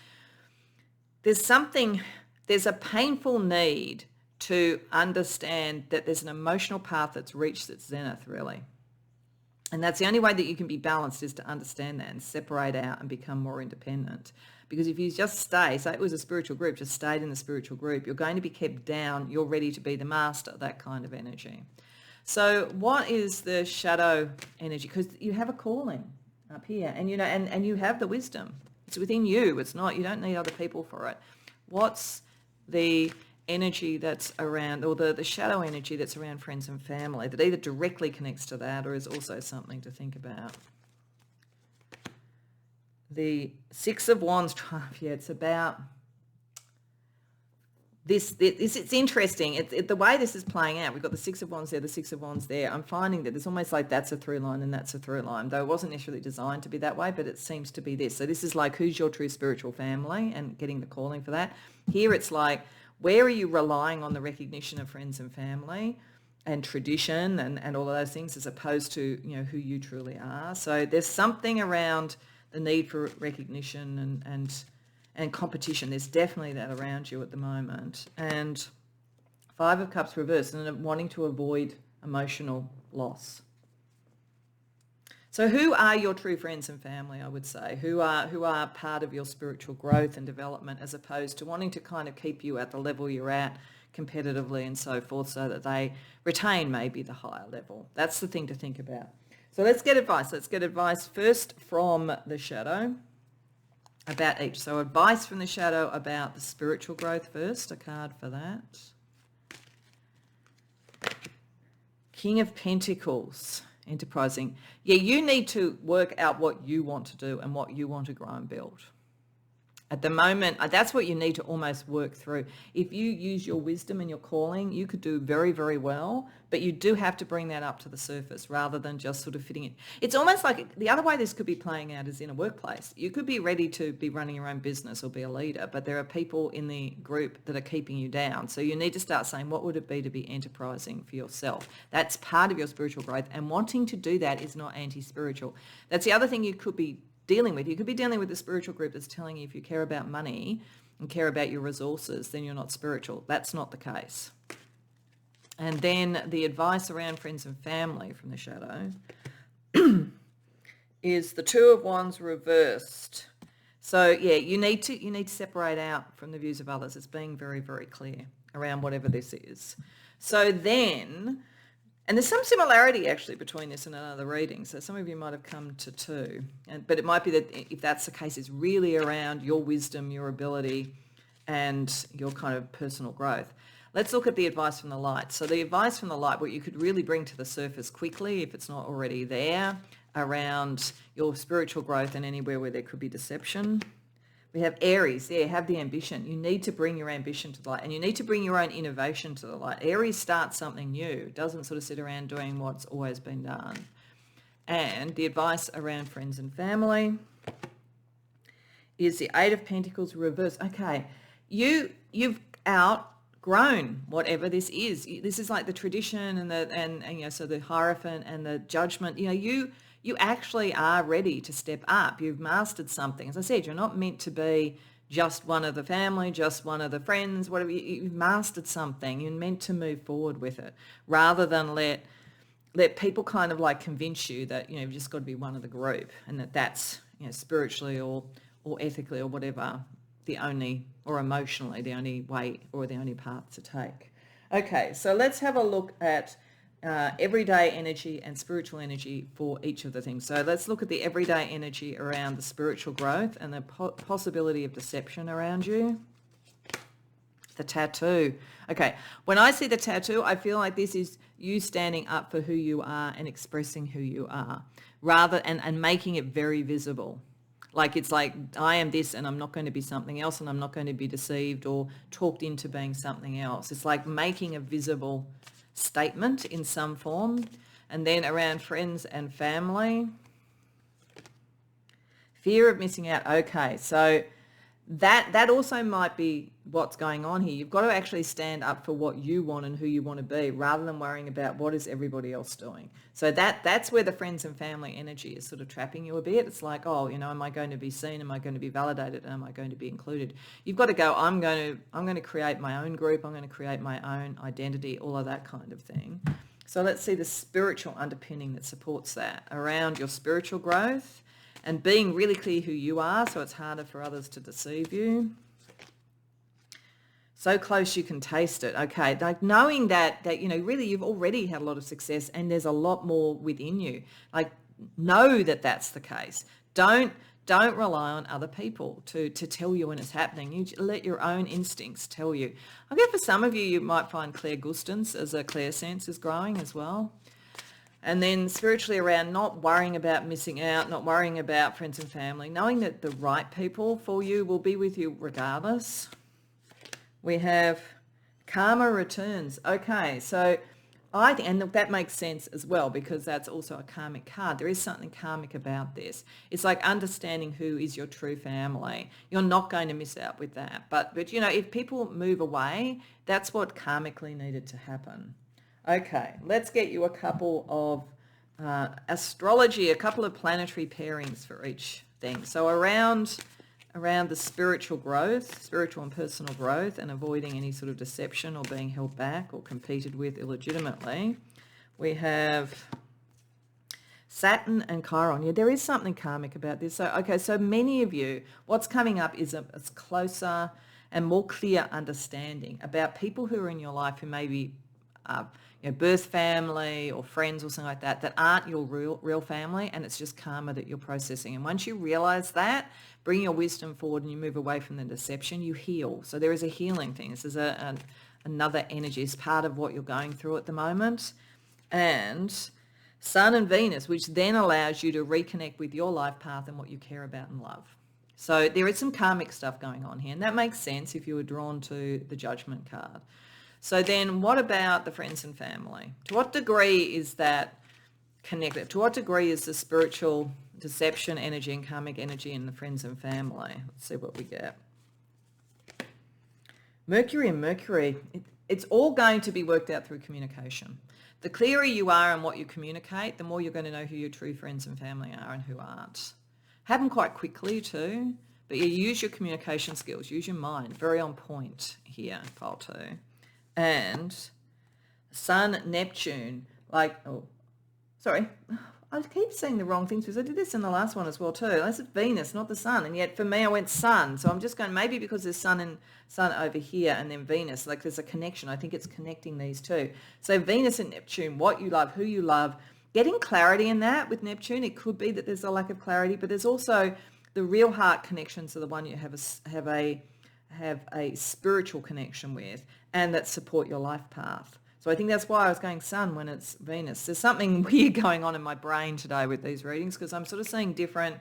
a painful need to understand that there's an emotional path that's reached its zenith, really. And that's the only way that you can be balanced, is to understand that and separate out and become more independent. Because if you just stay, say it was a spiritual group, just stayed in the spiritual group, you're going to be kept down. You're ready to be the master, that kind of energy. So what is the shadow energy? Because you have a calling up here, and you know, and you have the wisdom. It's within you. It's not, you don't need other people for it. What's the energy that's around, or the shadow energy that's around friends and family, that either directly connects to that or is also something to think about? The Six of Wands triumph, yeah, it's about this, it's interesting. The way this is playing out, we've got the Six of Wands there, the Six of Wands there. I'm finding that it's almost like that's a through line and that's a through line, though it wasn't necessarily designed to be that way, but it seems to be this. So this is like, who's your true spiritual family, and getting the calling for that. Here it's like, where are you relying on the recognition of friends and family and tradition and all of those things, as opposed to, you know, who you truly are. So there's something around the need for recognition and competition. There's definitely that around you at the moment. And Five of Cups reversed, and wanting to avoid emotional loss. So who are your true friends and family, I would say? Who are part of your spiritual growth and development, as opposed to wanting to kind of keep you at the level you're at competitively and so forth, so that they retain maybe the higher level. That's the thing to think about. So let's get advice. Let's get advice first from the shadow about each. So advice from the shadow about the spiritual growth first, a card for that. King of Pentacles, enterprising. Yeah, you need to work out what you want to do and what you want to grow and build. At the moment, that's what you need to almost work through. If you use your wisdom and your calling, you could do very, very well, but you do have to bring that up to the surface rather than just sort of fitting it. It's almost like the other way this could be playing out is in a workplace. You could be ready to be running your own business or be a leader, but there are people in the group that are keeping you down. So you need to start saying, what would it be to be enterprising for yourself? That's part of your spiritual growth, and wanting to do that is not anti-spiritual. That's the other thing you could be dealing with. You could be dealing with a spiritual group that's telling you if you care about money and care about your resources, then you're not spiritual. That's not the case. And then the advice around friends and family from the shadow is the Two of Wands reversed. So yeah, you need to separate out from the views of others. It's being very, very clear around whatever this is. So then, and there's some similarity actually between this and another reading. So some of you might have come to two, but it might be that if that's the case, it's really around your wisdom, your ability, and your kind of personal growth. Let's look at the advice from the light. So the advice from the light, what you could really bring to the surface quickly, if it's not already there, around your spiritual growth and anywhere where there could be deception. We have Aries, there, have the ambition. You need to bring your ambition to the light, and you need to bring your own innovation to the light. Aries starts something new, doesn't sort of sit around doing what's always been done. And the advice around friends and family is the Eight of Pentacles reversed. Okay, you've outgrown whatever this is. This is like the tradition and you know, so the Hierophant and the Judgment. You know, you actually are ready to step up. You've mastered something. As I said, you're not meant to be just one of the family, just one of the friends, whatever. You've mastered something. You're meant to move forward with it, rather than let people kind of like convince you that, you know, you've just got to be one of the group, and that's, you know, spiritually or ethically or whatever, the only, or emotionally, the only way or the only path to take. Okay, so let's have a look at everyday energy and spiritual energy for each of the things. So let's look at the everyday energy around the spiritual growth and the possibility of deception around you. The tattoo. Okay, when I see the tattoo, I feel like this is you standing up for who you are and expressing who you are, rather and making it very visible. Like, it's like, I am this and I'm not going to be something else, and I'm not going to be deceived or talked into being something else. It's like making a visible statement in some form. And then around friends and family, fear of missing out. Okay, so that also might be what's going on here. You've got to actually stand up for what you want and who you want to be, rather than worrying about what is everybody else doing. So that's where the friends and family energy is sort of trapping you a bit. It's like, oh, you know, am I going to be seen? Am I going to be validated? Am I going to be included? You've got to go, I'm going to create my own group. I'm going to create my own identity, all of that kind of thing. So let's see the spiritual underpinning that supports that around your spiritual growth and being really clear who you are, so it's harder for others to deceive you. So close you can taste it. Okay, like knowing that really you've already had a lot of success and there's a lot more within you. Like know that that's the case. Don't rely on other people to tell you when it's happening. You let your own instincts tell you. I guess for some of you, you might find clairgustance as a clairsense is growing as well. And then spiritually around not worrying about missing out, not worrying about friends and family, knowing that the right people for you will be with you regardless. We have karma returns. Okay, so I think, and that makes sense as well because that's also a karmic card. There is something karmic about this. It's like understanding who is your true family. You're not going to miss out with that. But if people move away, that's what karmically needed to happen. Okay, let's get you a couple of astrology, a couple of planetary pairings for each thing. So around the spiritual and personal growth and avoiding any sort of deception or being held back or competed with illegitimately. We have Saturn and Chiron. Yeah, there is something karmic about this. So many of you, what's coming up is a closer and more clear understanding about people who are in your life who maybe birth family or friends or something like that aren't your real family, and it's just karma that you're processing. And once you realize that, bring your wisdom forward and you move away from the deception, you heal. So there is a healing thing. This is another energy. It's part of what you're going through at the moment. And Sun and Venus, which then allows you to reconnect with your life path and what you care about and love. So there is some karmic stuff going on here, and that makes sense if you were drawn to the Judgment card. So then what about the friends and family? To what degree is that connected? To what degree is the spiritual deception energy and karmic energy in the friends and family? Let's see what we get. Mercury and Mercury, it's all going to be worked out through communication. The clearer you are in what you communicate, the more you're going to know who your true friends and family are and who aren't. Happen quite quickly too, but you use your communication skills, use your mind, very on point here, pile 2. And Sun, Neptune, I keep saying the wrong things because I did this in the last one as well too. This is Venus, not the Sun, and yet for me I went Sun. So I'm just going, maybe because there's Sun over here and then Venus, like there's a connection. I think it's connecting these two. So Venus and Neptune, what you love, who you love, getting clarity in that with Neptune. It could be that there's a lack of clarity, but there's also the real heart connections are the one you have a spiritual connection with and that support your life path. So I think that's why I was going Sun when it's Venus. There's something weird going on in my brain today with these readings because I'm sort of seeing different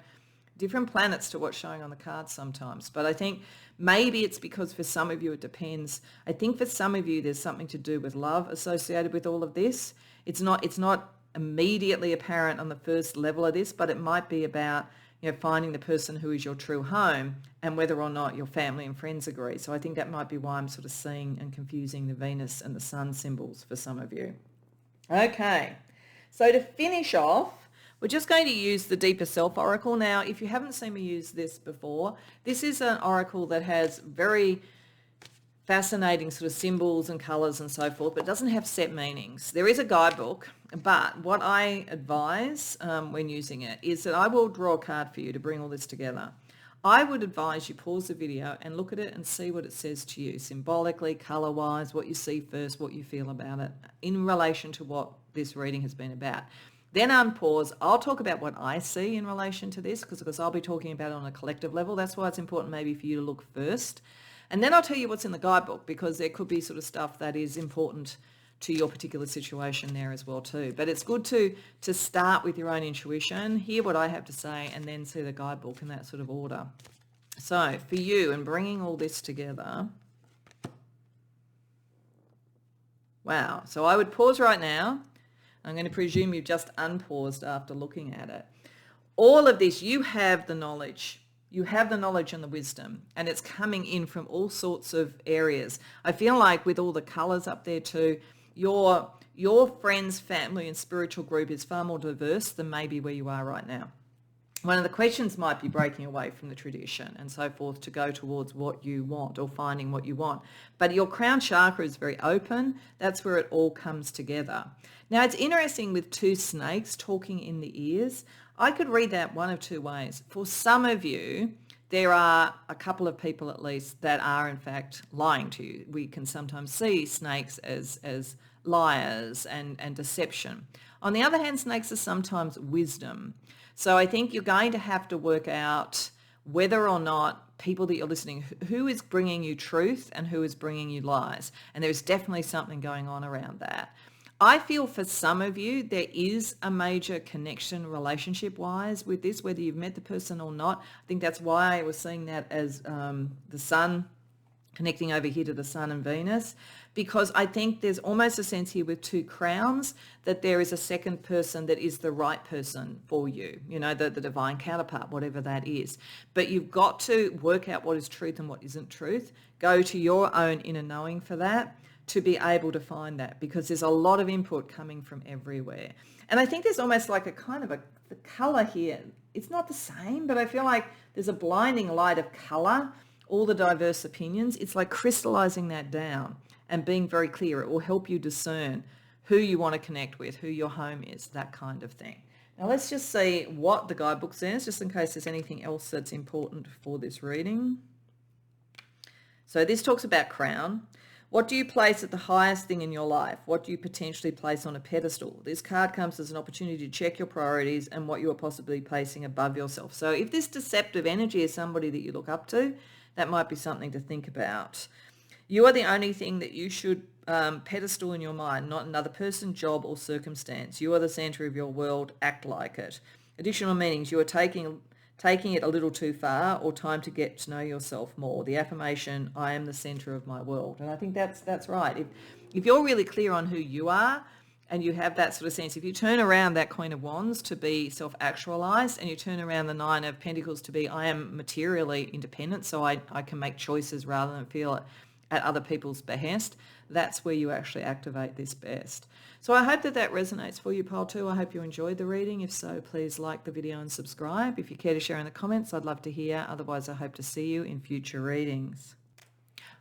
planets to what's showing on the cards sometimes. But I think maybe it's because for some of you it depends. I think for some of you there's something to do with love associated with all of this. It's not immediately apparent on the first level of this, but it might be about finding the person who is your true home and whether or not your family and friends agree. So I think that might be why I'm sort of seeing and confusing the Venus and the Sun symbols for some of you. Okay, so to finish off, we're just going to use the Deeper Self Oracle. Now, if you haven't seen me use this before, this is an oracle that has very fascinating sort of symbols and colours and so forth, but doesn't have set meanings. There is a guidebook, but what I advise when using it is that I will draw a card for you to bring all this together. I would advise you pause the video and look at it and see what it says to you, symbolically, colour-wise, what you see first, what you feel about it, in relation to what this reading has been about. Then unpause. I'll talk about what I see in relation to this because I'll be talking about it on a collective level. That's why it's important maybe for you to look first. And then I'll tell you what's in the guidebook because there could be sort of stuff that is important to your particular situation there as well too. But it's good to start with your own intuition, hear what I have to say, and then see the guidebook in that sort of order. So for you and bringing all this together, wow. So I would pause right now. I'm going to presume you've just unpaused after looking at it. All of this, you have the knowledge. You have the knowledge and the wisdom, and it's coming in from all sorts of areas. I feel like with all the colours up there too, your friends, family and spiritual group is far more diverse than maybe where you are right now. one of the questions might be breaking away from the tradition and so forth to go towards what you want or finding what you want. But your crown chakra is very open. That's where it all comes together. Now, it's interesting with two snakes talking in the ears. I could read that one of two ways. For some of you, there are a couple of people at least that are in fact lying to you. We can sometimes see snakes as liars and deception. On the other hand, snakes are sometimes wisdom. So I think you're going to have to work out whether or not people that you're listening, who is bringing you truth and who is bringing you lies. And there's definitely something going on around that. I feel for some of you, there is a major connection relationship-wise with this, whether you've met the person or not. I think that's why I was seeing that as the sun connecting over here to the sun and Venus, because I think there's almost a sense here with two crowns that there is a second person that is the right person for you, the divine counterpart, whatever that is. But you've got to work out what is truth and what isn't truth. Go to your own inner knowing for that to be able to find that, because there's a lot of input coming from everywhere. And I think there's almost like a kind of the color here. It's not the same, but I feel like there's a blinding light of color, all the diverse opinions. It's like crystallizing that down and being very clear. It will help you discern who you want to connect with, who your home is, that kind of thing. Now let's just see what the guidebook says, just in case there's anything else that's important for this reading. So this talks about crown. What do you place at the highest thing in your life? What do you potentially place on a pedestal? This card comes as an opportunity to check your priorities and what you are possibly placing above yourself. So if this deceptive energy is somebody that you look up to, that might be something to think about. You are the only thing that you should pedestal in your mind, not another person, job, or circumstance. You are the center of your world. Act like it. Additional meanings. You are taking it a little too far, or time to get to know yourself more. The affirmation, I am the center of my world. And I think that's right. If you're really clear on who you are and you have that sort of sense, if you turn around that Queen of Wands to be self-actualized and you turn around the Nine of Pentacles to be, I am materially independent, so I can make choices rather than feel at other people's behest, that's where you actually activate this best. So I hope that resonates for you, Pile 2. I hope you enjoyed the reading. If so, please like the video and subscribe. If you care to share in the comments, I'd love to hear. Otherwise, I hope to see you in future readings.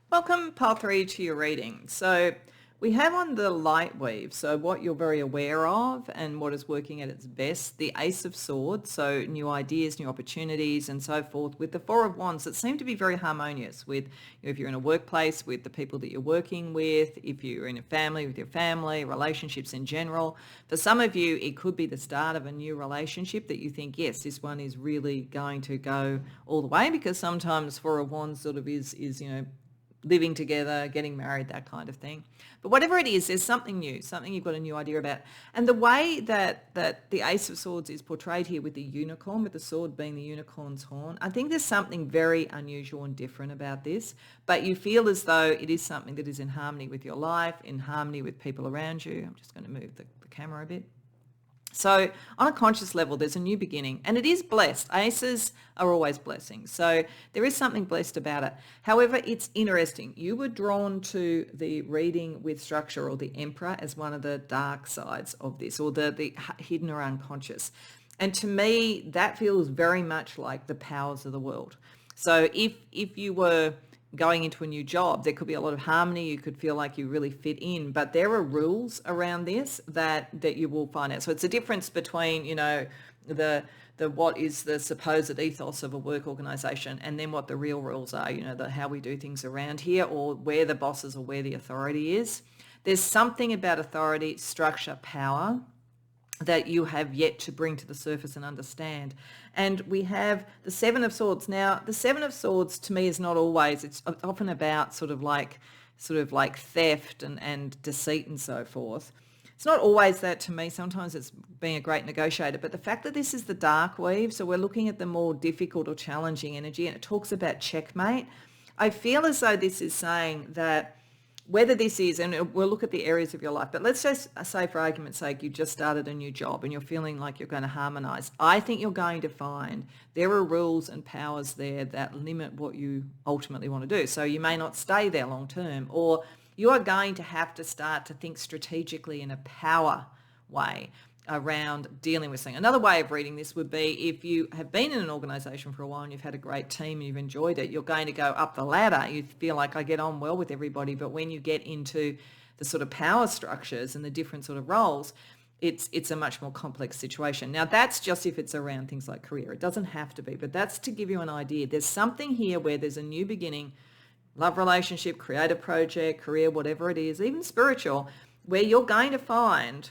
Welcome, Pile 3, to your reading. So we have on the light weave, so what you're very aware of and what is working at its best, the Ace of Swords, so new ideas, new opportunities and so forth, with the Four of Wands that seem to be very harmonious with, if you're in a workplace, with the people that you're working with, if you're in a family, with your family, relationships in general. For some of you, it could be the start of a new relationship that you think, yes, this one is really going to go all the way, because sometimes Four of Wands sort of is living together, getting married, that kind of thing. But whatever it is, there's something new, something you've got a new idea about. And the way that the Ace of Swords is portrayed here with the unicorn, with the sword being the unicorn's horn, I think there's something very unusual and different about this, but you feel as though it is something that is in harmony with your life, in harmony with people around you. I'm just going to move the camera a bit. So on a conscious level, there's a new beginning, and it is blessed. Aces are always blessings. So there is something blessed about it. However, it's interesting. You were drawn to the reading with structure, or the Emperor, as one of the dark sides of this, or the hidden or unconscious. And to me, that feels very much like the powers of the world. So if you were going into a new job, there could be a lot of harmony. You could feel like you really fit in, but there are rules around this that you will find out. So it's a difference between, the what is the supposed ethos of a work organization, and then what the real rules are, how we do things around here, or where the bosses or where the authority is. There's something about authority, structure, power that you have yet to bring to the surface and understand. And we have the Seven of Swords. Now, the Seven of Swords to me is not always, it's often about sort of like theft and deceit and so forth. It's not always that to me. Sometimes it's being a great negotiator. But the fact that this is the dark weave, so we're looking at the more difficult or challenging energy, and it talks about checkmate. I feel as though this is saying that whether this is, and we'll look at the areas of your life, but let's just say, for argument's sake, you just started a new job and you're feeling like you're going to harmonize. I think you're going to find there are rules and powers there that limit what you ultimately want to do. So you may not stay there long term, or you are going to have to start to think strategically in a power way. around dealing with something. Another way of reading this would be if you have been in an organization for a while and you've had a great team and you've enjoyed it, you're going to go up the ladder. You feel like I get on well with everybody, but when you get into the sort of power structures and the different sort of roles, it's a much more complex situation. Now, that's just if it's around things like career. It doesn't have to be, but that's to give you an idea. There's something here where there's a new beginning, love relationship, creative project, career, whatever it is, even spiritual, where you're going to find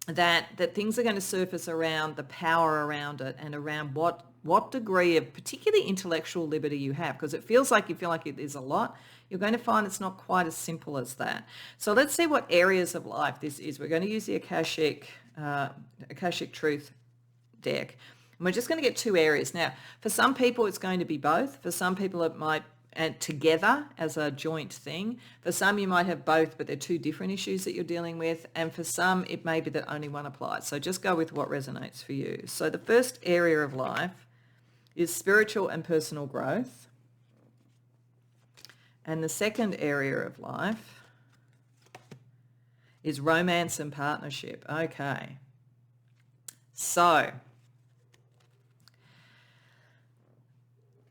that things are going to surface around the power around it and around what degree of particularly intellectual liberty you have, because it feels like you feel like it is a lot. You're going to find it's not quite as simple as that. So let's see what areas of life this is. We're going to use the Akashic Truth deck. And we're just going to get two areas. Now, for some people, it's going to be both. For some people, it might together as a joint thing. For some, you might have both, but they're two different issues that you're dealing with. And for some, it may be that only one applies. So just go with what resonates for you. So the first area of life is spiritual and personal growth. And the second area of life is romance and partnership. Okay. So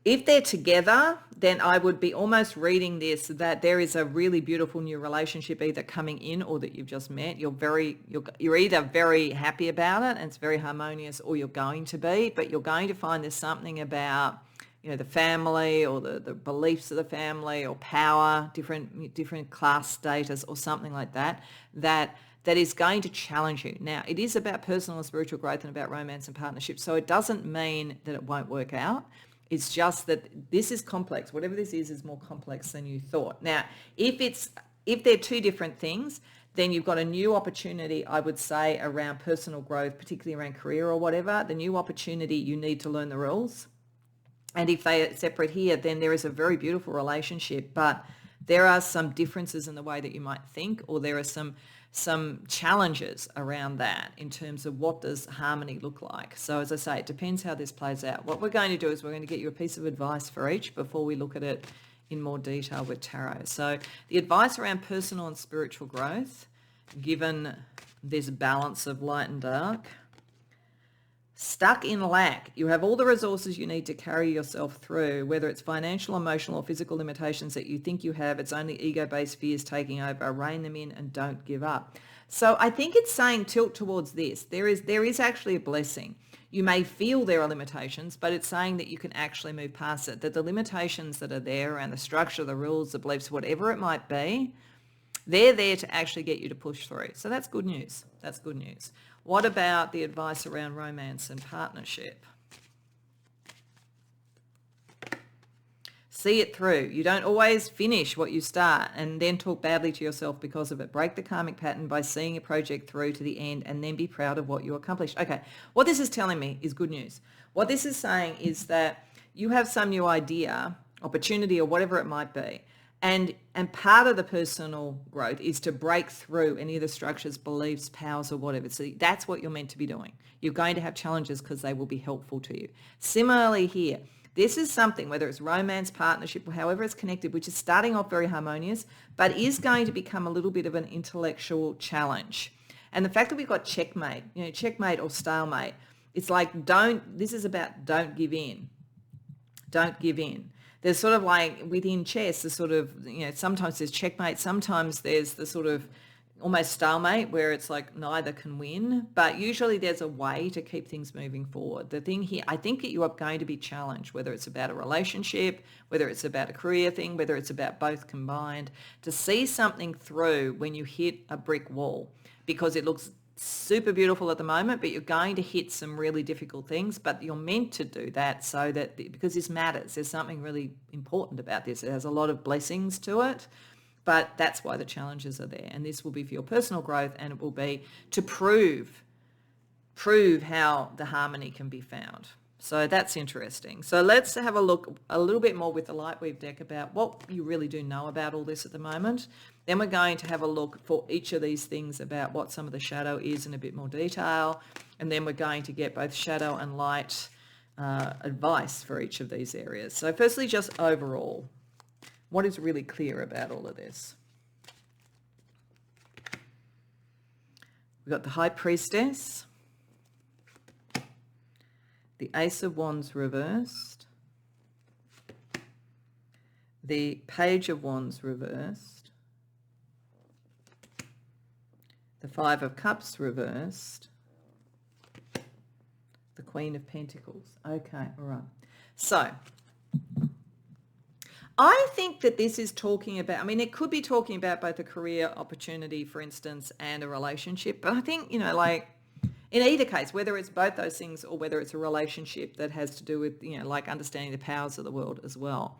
if they're together, then I would be almost reading this that there is a really beautiful new relationship either coming in or that you've just met. You're either very happy about it and it's very harmonious, or you're going to be, but you're going to find there's something about, the family or the beliefs of the family or power, different class status or something like that is going to challenge you. Now, it is about personal and spiritual growth and about romance and partnership, so it doesn't mean that it won't work out. It's just that this is complex. Whatever this is more complex than you thought. Now, if they're two different things, then you've got a new opportunity, I would say, around personal growth, particularly around career or whatever. The new opportunity, you need to learn the rules. And if they are separate here, then there is a very beautiful relationship, but there are some differences in the way that you might think, or there are some challenges around that in terms of what does harmony look like. So as I say, it depends how this plays out. What we're going to do is we're going to get you a piece of advice for each before we look at it in more detail with tarot. So the advice around personal and spiritual growth, given this balance of light and dark. Stuck in lack. You have all the resources you need to carry yourself through, whether it's financial, emotional, or physical limitations that you think you have. It's only ego-based fears taking over. Rein them in and don't give up. So I think it's saying tilt towards this. There is actually a blessing. You may feel there are limitations, but it's saying that you can actually move past it, that the limitations that are there around the structure, the rules, the beliefs, whatever it might be, they're there to actually get you to push through. So that's good news. That's good news. What about the advice around romance and partnership? See it through. You don't always finish what you start and then talk badly to yourself because of it. Break the karmic pattern by seeing a project through to the end and then be proud of what you accomplished. Okay, what this is telling me is good news. What this is saying is that you have some new idea, opportunity, or whatever it might be. And part of the personal growth is to break through any of the structures, beliefs, powers, or whatever. So that's what you're meant to be doing. You're going to have challenges because they will be helpful to you. Similarly here, this is something, whether it's romance, partnership, or however it's connected, which is starting off very harmonious, but is going to become a little bit of an intellectual challenge. And the fact that we've got checkmate, checkmate or stalemate, it's like this is about don't give in. Don't give in. There's sort of like within chess, the sort of, sometimes there's checkmate, sometimes there's the sort of almost stalemate where it's like neither can win, but usually there's a way to keep things moving forward. The thing here, I think that you are going to be challenged, whether it's about a relationship, whether it's about a career thing, whether it's about both combined, to see something through when you hit a brick wall, because it looks super beautiful at the moment, but you're going to hit some really difficult things, but you're meant to do that so that, because this matters, there's something really important about this. It has a lot of blessings to it, but that's why the challenges are there. And this will be for your personal growth, and it will be to prove how the harmony can be found. So that's interesting. So let's have a look a little bit more with the Lightweave deck about what you really do know about all this at the moment. Then we're going to have a look for each of these things about what some of the shadow is in a bit more detail. And then we're going to get both shadow and light advice for each of these areas. So firstly, just overall, what is really clear about all of this? We've got the High Priestess, the Ace of Wands reversed, the Page of Wands reversed, the Five of Cups reversed, the Queen of Pentacles. Okay, all right. So I think that this is talking about, I mean, it could be talking about both a career opportunity, for instance, and a relationship. But I think, like in either case, whether it's both those things or whether it's a relationship that has to do with, like understanding the powers of the world as well,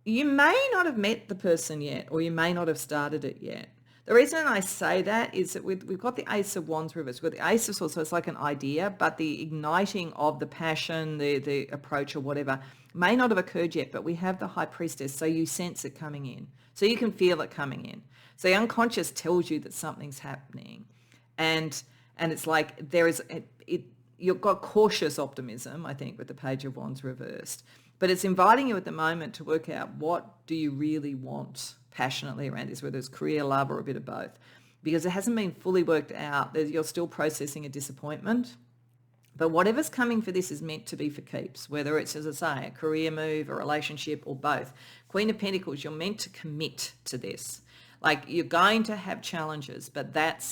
you may not have met the person yet, or you may not have started it yet. The reason I say that is that we've got the Ace of Wands reversed. We've got the Ace of Swords, so it's like an idea, but the igniting of the passion, the approach or whatever, may not have occurred yet, but we have the High Priestess, so you sense it coming in. So you can feel it coming in. So the unconscious tells you that something's happening. And it's like you've got cautious optimism, I think, with the Page of Wands reversed. But it's inviting you at the moment to work out, what do you really want passionately around this, whether it's career, love, or a bit of both. Because it hasn't been fully worked out. You're still processing a disappointment. But whatever's coming for this is meant to be for keeps, whether it's, as I say, a career move, a relationship, or both. Queen of Pentacles, you're meant to commit to this. Like, you're going to have challenges, but that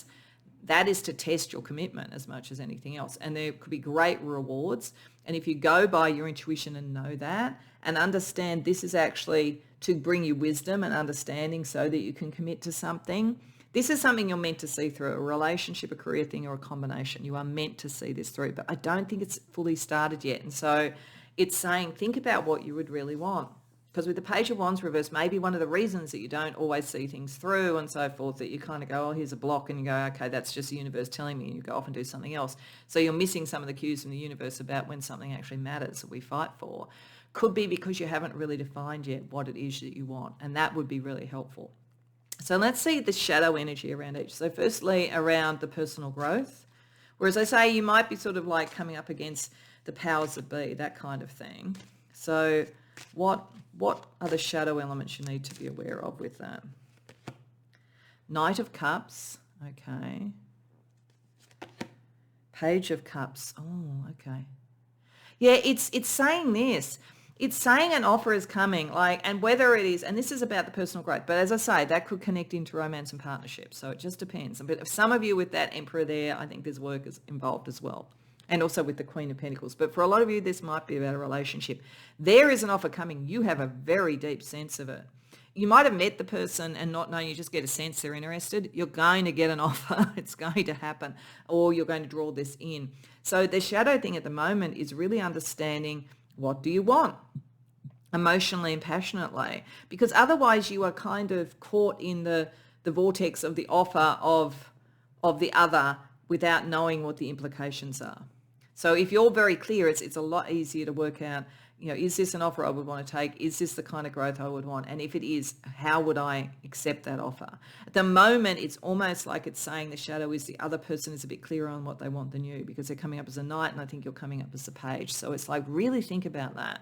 is to test your commitment as much as anything else. And there could be great rewards. And if you go by your intuition and know that and understand this is actually to bring you wisdom and understanding so that you can commit to something, this is something you're meant to see through, a relationship, a career thing, or a combination. You are meant to see this through, but I don't think it's fully started yet. And so it's saying, think about what you would really want. Because with the Page of Wands reversed, maybe one of the reasons that you don't always see things through and so forth, that you kind of go, oh, here's a block, and you go, okay, that's just the universe telling me, and you go off and do something else. So you're missing some of the cues from the universe about when something actually matters that we fight for. Could be because you haven't really defined yet what it is that you want, and that would be really helpful. So let's see the shadow energy around each. So firstly, around the personal growth, whereas I say you might be sort of like coming up against the powers that be, that kind of thing. So what are the shadow elements you need to be aware of with that? Knight of Cups, okay. Page of Cups, oh, okay. Yeah, it's saying this. It's saying an offer is coming, and whether it is, and this is about the personal growth, but as I say, that could connect into romance and partnerships, so it just depends. But if some of you with that Emperor there, I think there's work is involved as well, and also with the Queen of Pentacles. But for a lot of you, this might be about a relationship. There is an offer coming. You have a very deep sense of it. You might have met the person and not known, you just get a sense they're interested. You're going to get an offer. It's going to happen, or you're going to draw this in. So the shadow thing at the moment is really understanding, what do you want emotionally and passionately? Because otherwise you are kind of caught in the vortex of the offer of the other without knowing what the implications are. So if you're very clear, it's a lot easier to work out, is this an offer I would want to take? Is this the kind of growth I would want? And if it is, how would I accept that offer? At the moment, it's almost like it's saying the shadow is the other person is a bit clearer on what they want than you, because they're coming up as a knight and I think you're coming up as a page. So it's like, really think about that.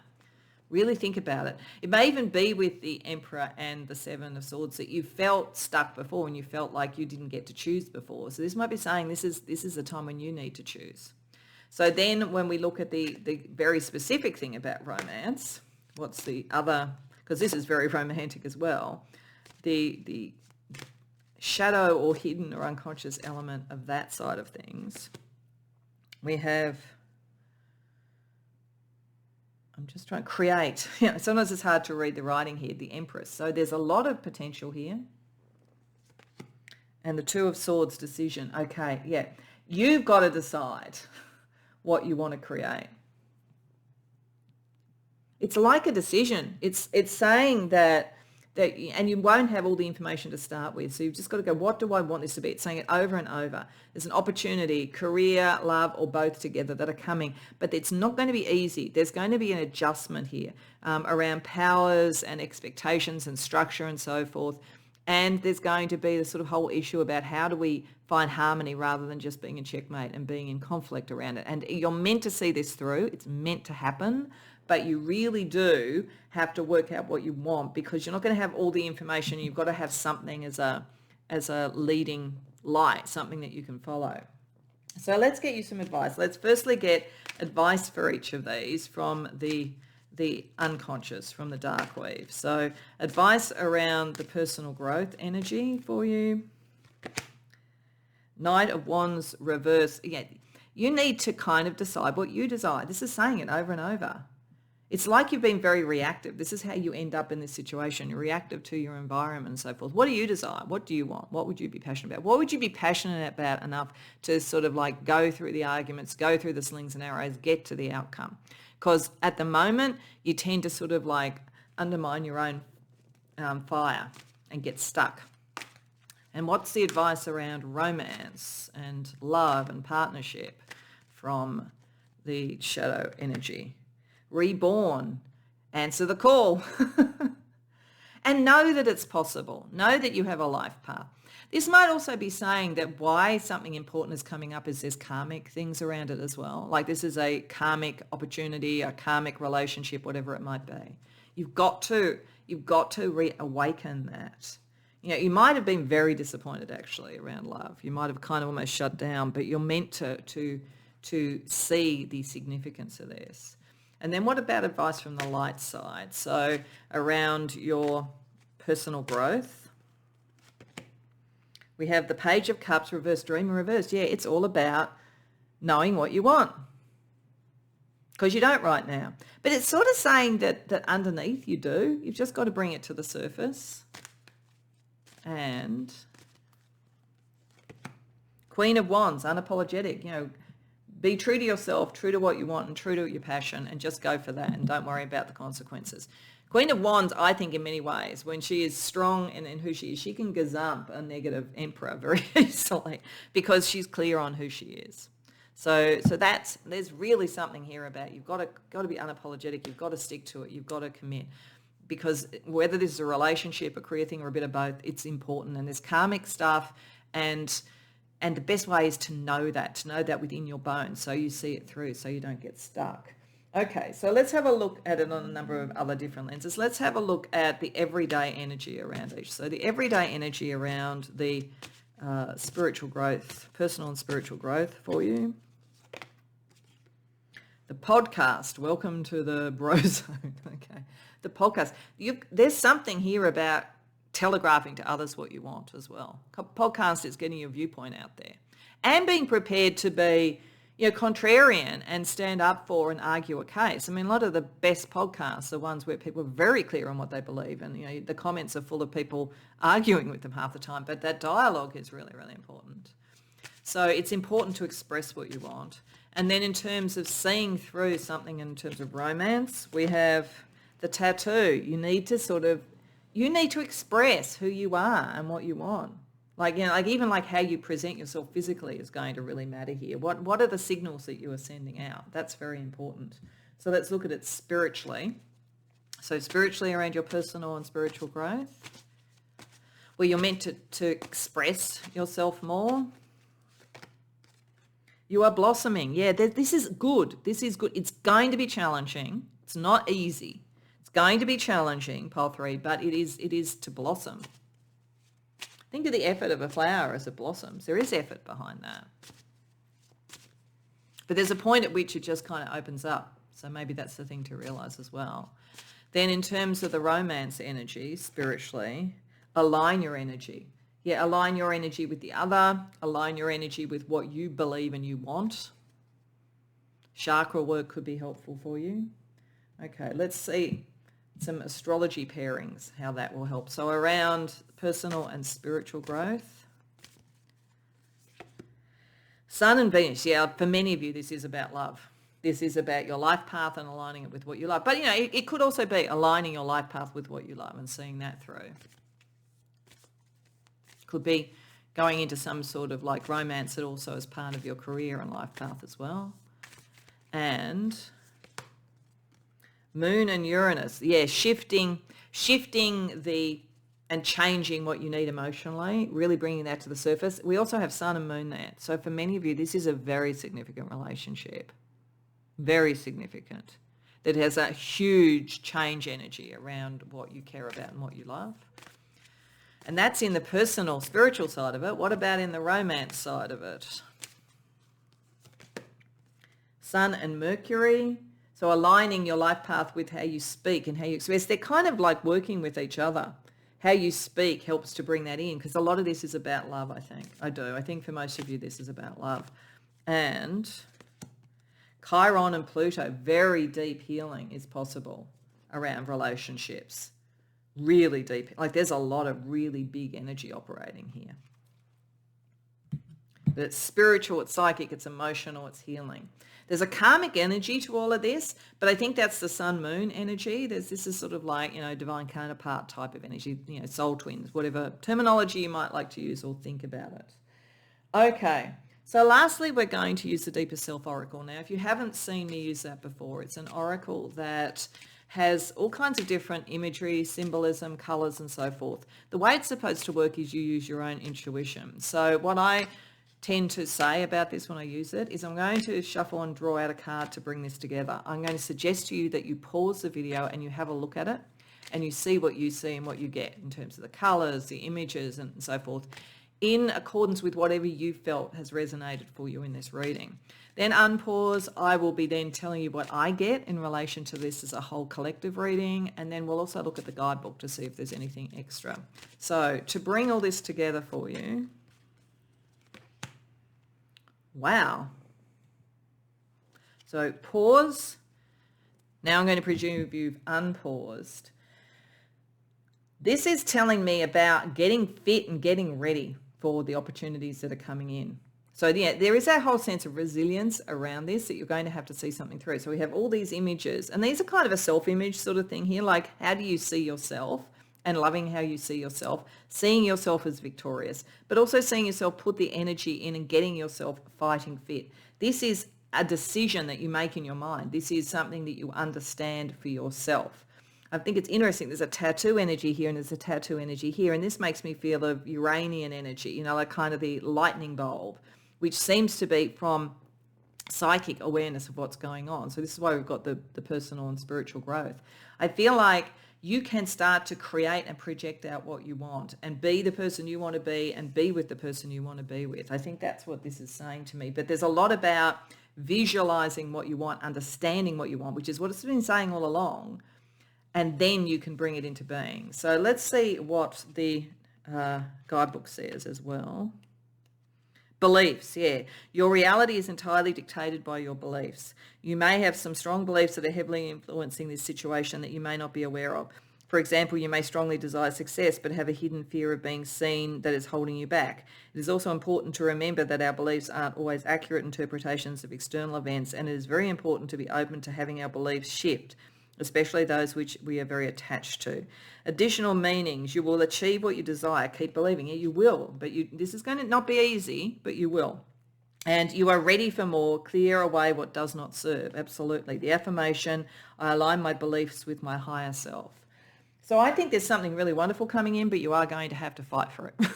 Really think about it. It may even be with the Emperor and the Seven of Swords that you felt stuck before and you felt like you didn't get to choose before. So this might be saying this is the time when you need to choose. So then when we look at the very specific thing about romance, what's the other, because this is very romantic as well, the shadow or hidden or unconscious element of that side of things, we have, I'm just trying to create, sometimes it's hard to read the writing here, the Empress. So there's a lot of potential here. And the Two of Swords, decision. Okay, yeah, you've got to decide what you want to create. It's like a decision. It's saying that and you won't have all the information to start with. So you've just got to go, what do I want this to be? It's saying it over and over. There's an opportunity, career, love, or both together that are coming, but it's not going to be easy. There's going to be an adjustment here around powers and expectations and structure and so forth. And there's going to be the sort of whole issue about how do we find harmony rather than just being in checkmate and being in conflict around it. And you're meant to see this through. It's meant to happen, but you really do have to work out what you want, because you're not going to have all the information. You've got to have something as a leading light, something that you can follow. So let's get you some advice. Let's firstly get advice for each of these from the unconscious, from the dark weave. So advice around the personal growth energy for you. Knight of Wands reverse. Yeah, you need to kind of decide what you desire. This is saying it over and over. It's like you've been very reactive. This is how you end up in this situation. You're reactive to your environment and so forth. What do you desire? What do you want? What would you be passionate about? What would you be passionate about enough to sort of like go through the arguments, go through the slings and arrows, get to the outcome? Because at the moment, you tend to sort of like undermine your own fire and get stuck. And what's the advice around romance and love and partnership from the shadow energy? Reborn, answer the call. And know that it's possible. Know that you have a life path. This might also be saying that why something important is coming up is there's karmic things around it as well. Like this is a karmic opportunity, a karmic relationship, whatever it might be. You've got to reawaken that. You know, you might have been very disappointed actually around love. You might have kind of almost shut down, but you're meant to see the significance of this. And then what about advice from the light side? So around your personal growth, we have the Page of Cups, reverse, dream reversed. Yeah, it's all about knowing what you want, because you don't right now. But it's sort of saying that underneath you do. You've just got to bring it to the surface. And Queen of Wands, unapologetic, you know, be true to yourself, true to what you want and true to your passion, and just go for that and don't worry about the consequences. Queen of Wands, I think in many ways, when she is strong in who she is, she can gazump a negative emperor very easily because she's clear on who she is. So there's really something here about you've got to be unapologetic. You've got to stick to it. You've got to commit, because whether this is a relationship, a career thing, or a bit of both, it's important. And there's karmic stuff, and the best way is to know that within your bones, so you see it through, so you don't get stuck. Okay, so let's have a look at it on a number of other different lenses. Let's have a look at the everyday energy around each. So the everyday energy around the spiritual growth, personal and spiritual growth for you. The podcast, welcome to the bro zone. Okay, the podcast. There's something here about telegraphing to others what you want as well. Podcast is getting your viewpoint out there and being prepared to be, you know, contrarian and stand up for and argue a case. I mean, a lot of the best podcasts are ones where people are very clear on what they believe, and, you know, the comments are full of people arguing with them half the time, but that dialogue is really, really important. So it's important to express what you want. And then in terms of seeing through something in terms of romance, we have the tattoo. You need to express who you are and what you want. Like, you know, like even like how you present yourself physically is going to really matter here. What are the signals that you are sending out? That's very important. So let's look at it spiritually. So spiritually around your personal and spiritual growth, where you're meant to express yourself more. You are blossoming. Yeah, this is good. This is good. It's going to be challenging. It's not easy. It's going to be challenging, pile 3, but it is to blossom. Think of the effort of a flower as it blossoms. There is effort behind that. But there's a point at which it just kind of opens up. So maybe that's the thing to realize as well. Then in terms of the romance energy, spiritually, align your energy. Yeah, align your energy with the other. Align your energy with what you believe and you want. Chakra work could be helpful for you. Okay, let's see some astrology pairings, how that will help. So around personal and spiritual growth. Sun and Venus, yeah, for many of you, this is about love. This is about your life path and aligning it with what you love. But, you know, it could also be aligning your life path with what you love and seeing that through. Could be going into some sort of like romance that also is part of your career and life path as well. And Moon and Uranus, yeah, shifting and changing what you need emotionally, really bringing that to the surface. We also have Sun and Moon there. So for many of you, this is a very significant relationship, very significant, that has a huge change energy around what you care about and what you love. And that's in the personal, spiritual side of it. What about in the romance side of it? Sun and Mercury. So aligning your life path with how you speak and how you express. They're kind of like working with each other. How you speak helps to bring that in, because a lot of this is about love, I think. I think for most of you this is about love. And Chiron and Pluto, very deep healing is possible around relationships. Really deep. Like there's a lot of really big energy operating here. But it's spiritual, it's psychic, it's emotional, it's healing. There's a karmic energy to all of this, but I think that's the sun-moon energy. This is sort of like, divine counterpart type of energy, soul twins, whatever terminology you might like to use or think about it. Okay, so lastly, we're going to use the Deeper Self Oracle. Now, if you haven't seen me use that before, it's an oracle that has all kinds of different imagery, symbolism, colours, and so forth. The way it's supposed to work is you use your own intuition. So what I tend to say about this when I use it is I'm going to shuffle and draw out a card to bring this together. I'm going to suggest to you that you pause the video and you have a look at it and you see what you see and what you get in terms of the colours, the images, and so forth, in accordance with whatever you felt has resonated for you in this reading. Then unpause. I will be then telling you what I get in relation to this as a whole collective reading, and then we'll also look at the guidebook to see if there's anything extra. So to bring all this together for you, wow. So pause. Now I'm going to presume you've unpaused. This is telling me about getting fit and getting ready for the opportunities that are coming in. So yeah, there is that whole sense of resilience around this, that you're going to have to see something through. So we have all these images, and these are kind of a self-image sort of thing here, like how do you see yourself, and loving how you see yourself, seeing yourself as victorious, but also seeing yourself put the energy in and getting yourself fighting fit. This is a decision that you make in your mind. This is something that you understand for yourself. I think it's interesting. There's a tattoo energy here and there's a tattoo energy here. And this makes me feel of Uranian energy, like kind of the lightning bulb, which seems to be from psychic awareness of what's going on. So this is why we've got the personal and spiritual growth. I feel like you can start to create and project out what you want and be the person you want to be and be with the person you want to be with. I think that's what this is saying to me. But there's a lot about visualizing what you want, understanding what you want, which is what it's been saying all along. And then you can bring it into being. So let's see what the guidebook says as well. Beliefs, yeah. Your reality is entirely dictated by your beliefs. You may have some strong beliefs that are heavily influencing this situation that you may not be aware of. For example, you may strongly desire success but have a hidden fear of being seen that is holding you back. It is also important to remember that our beliefs aren't always accurate interpretations of external events, and it is very important to be open to having our beliefs shift, especially those which we are very attached to. Additional meanings: you will achieve what you desire. Keep believing it. You will, but this is going to not be easy, but you will. And you are ready for more. Clear away what does not serve. Absolutely. The affirmation: I align my beliefs with my higher self. So I think there's something really wonderful coming in, but you are going to have to fight for it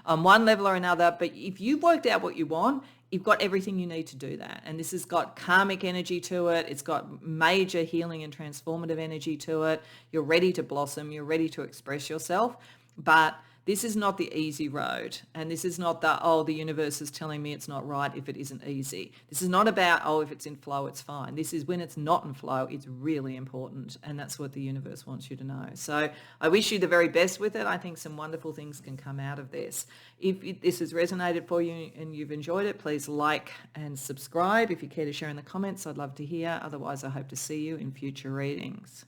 on one level or another. But if you've worked out what you want, you've got everything you need to do that. And this has got karmic energy to it. It's got major healing and transformative energy to it. You're ready to blossom. You're ready to express yourself. But this is not the easy road. And this is not the universe is telling me it's not right if it isn't easy. This is not about, if it's in flow, it's fine. This is when it's not in flow, it's really important. And that's what the universe wants you to know. So I wish you the very best with it. I think some wonderful things can come out of this. If this has resonated for you and you've enjoyed it, please like and subscribe. If you care to share in the comments, I'd love to hear. Otherwise, I hope to see you in future readings.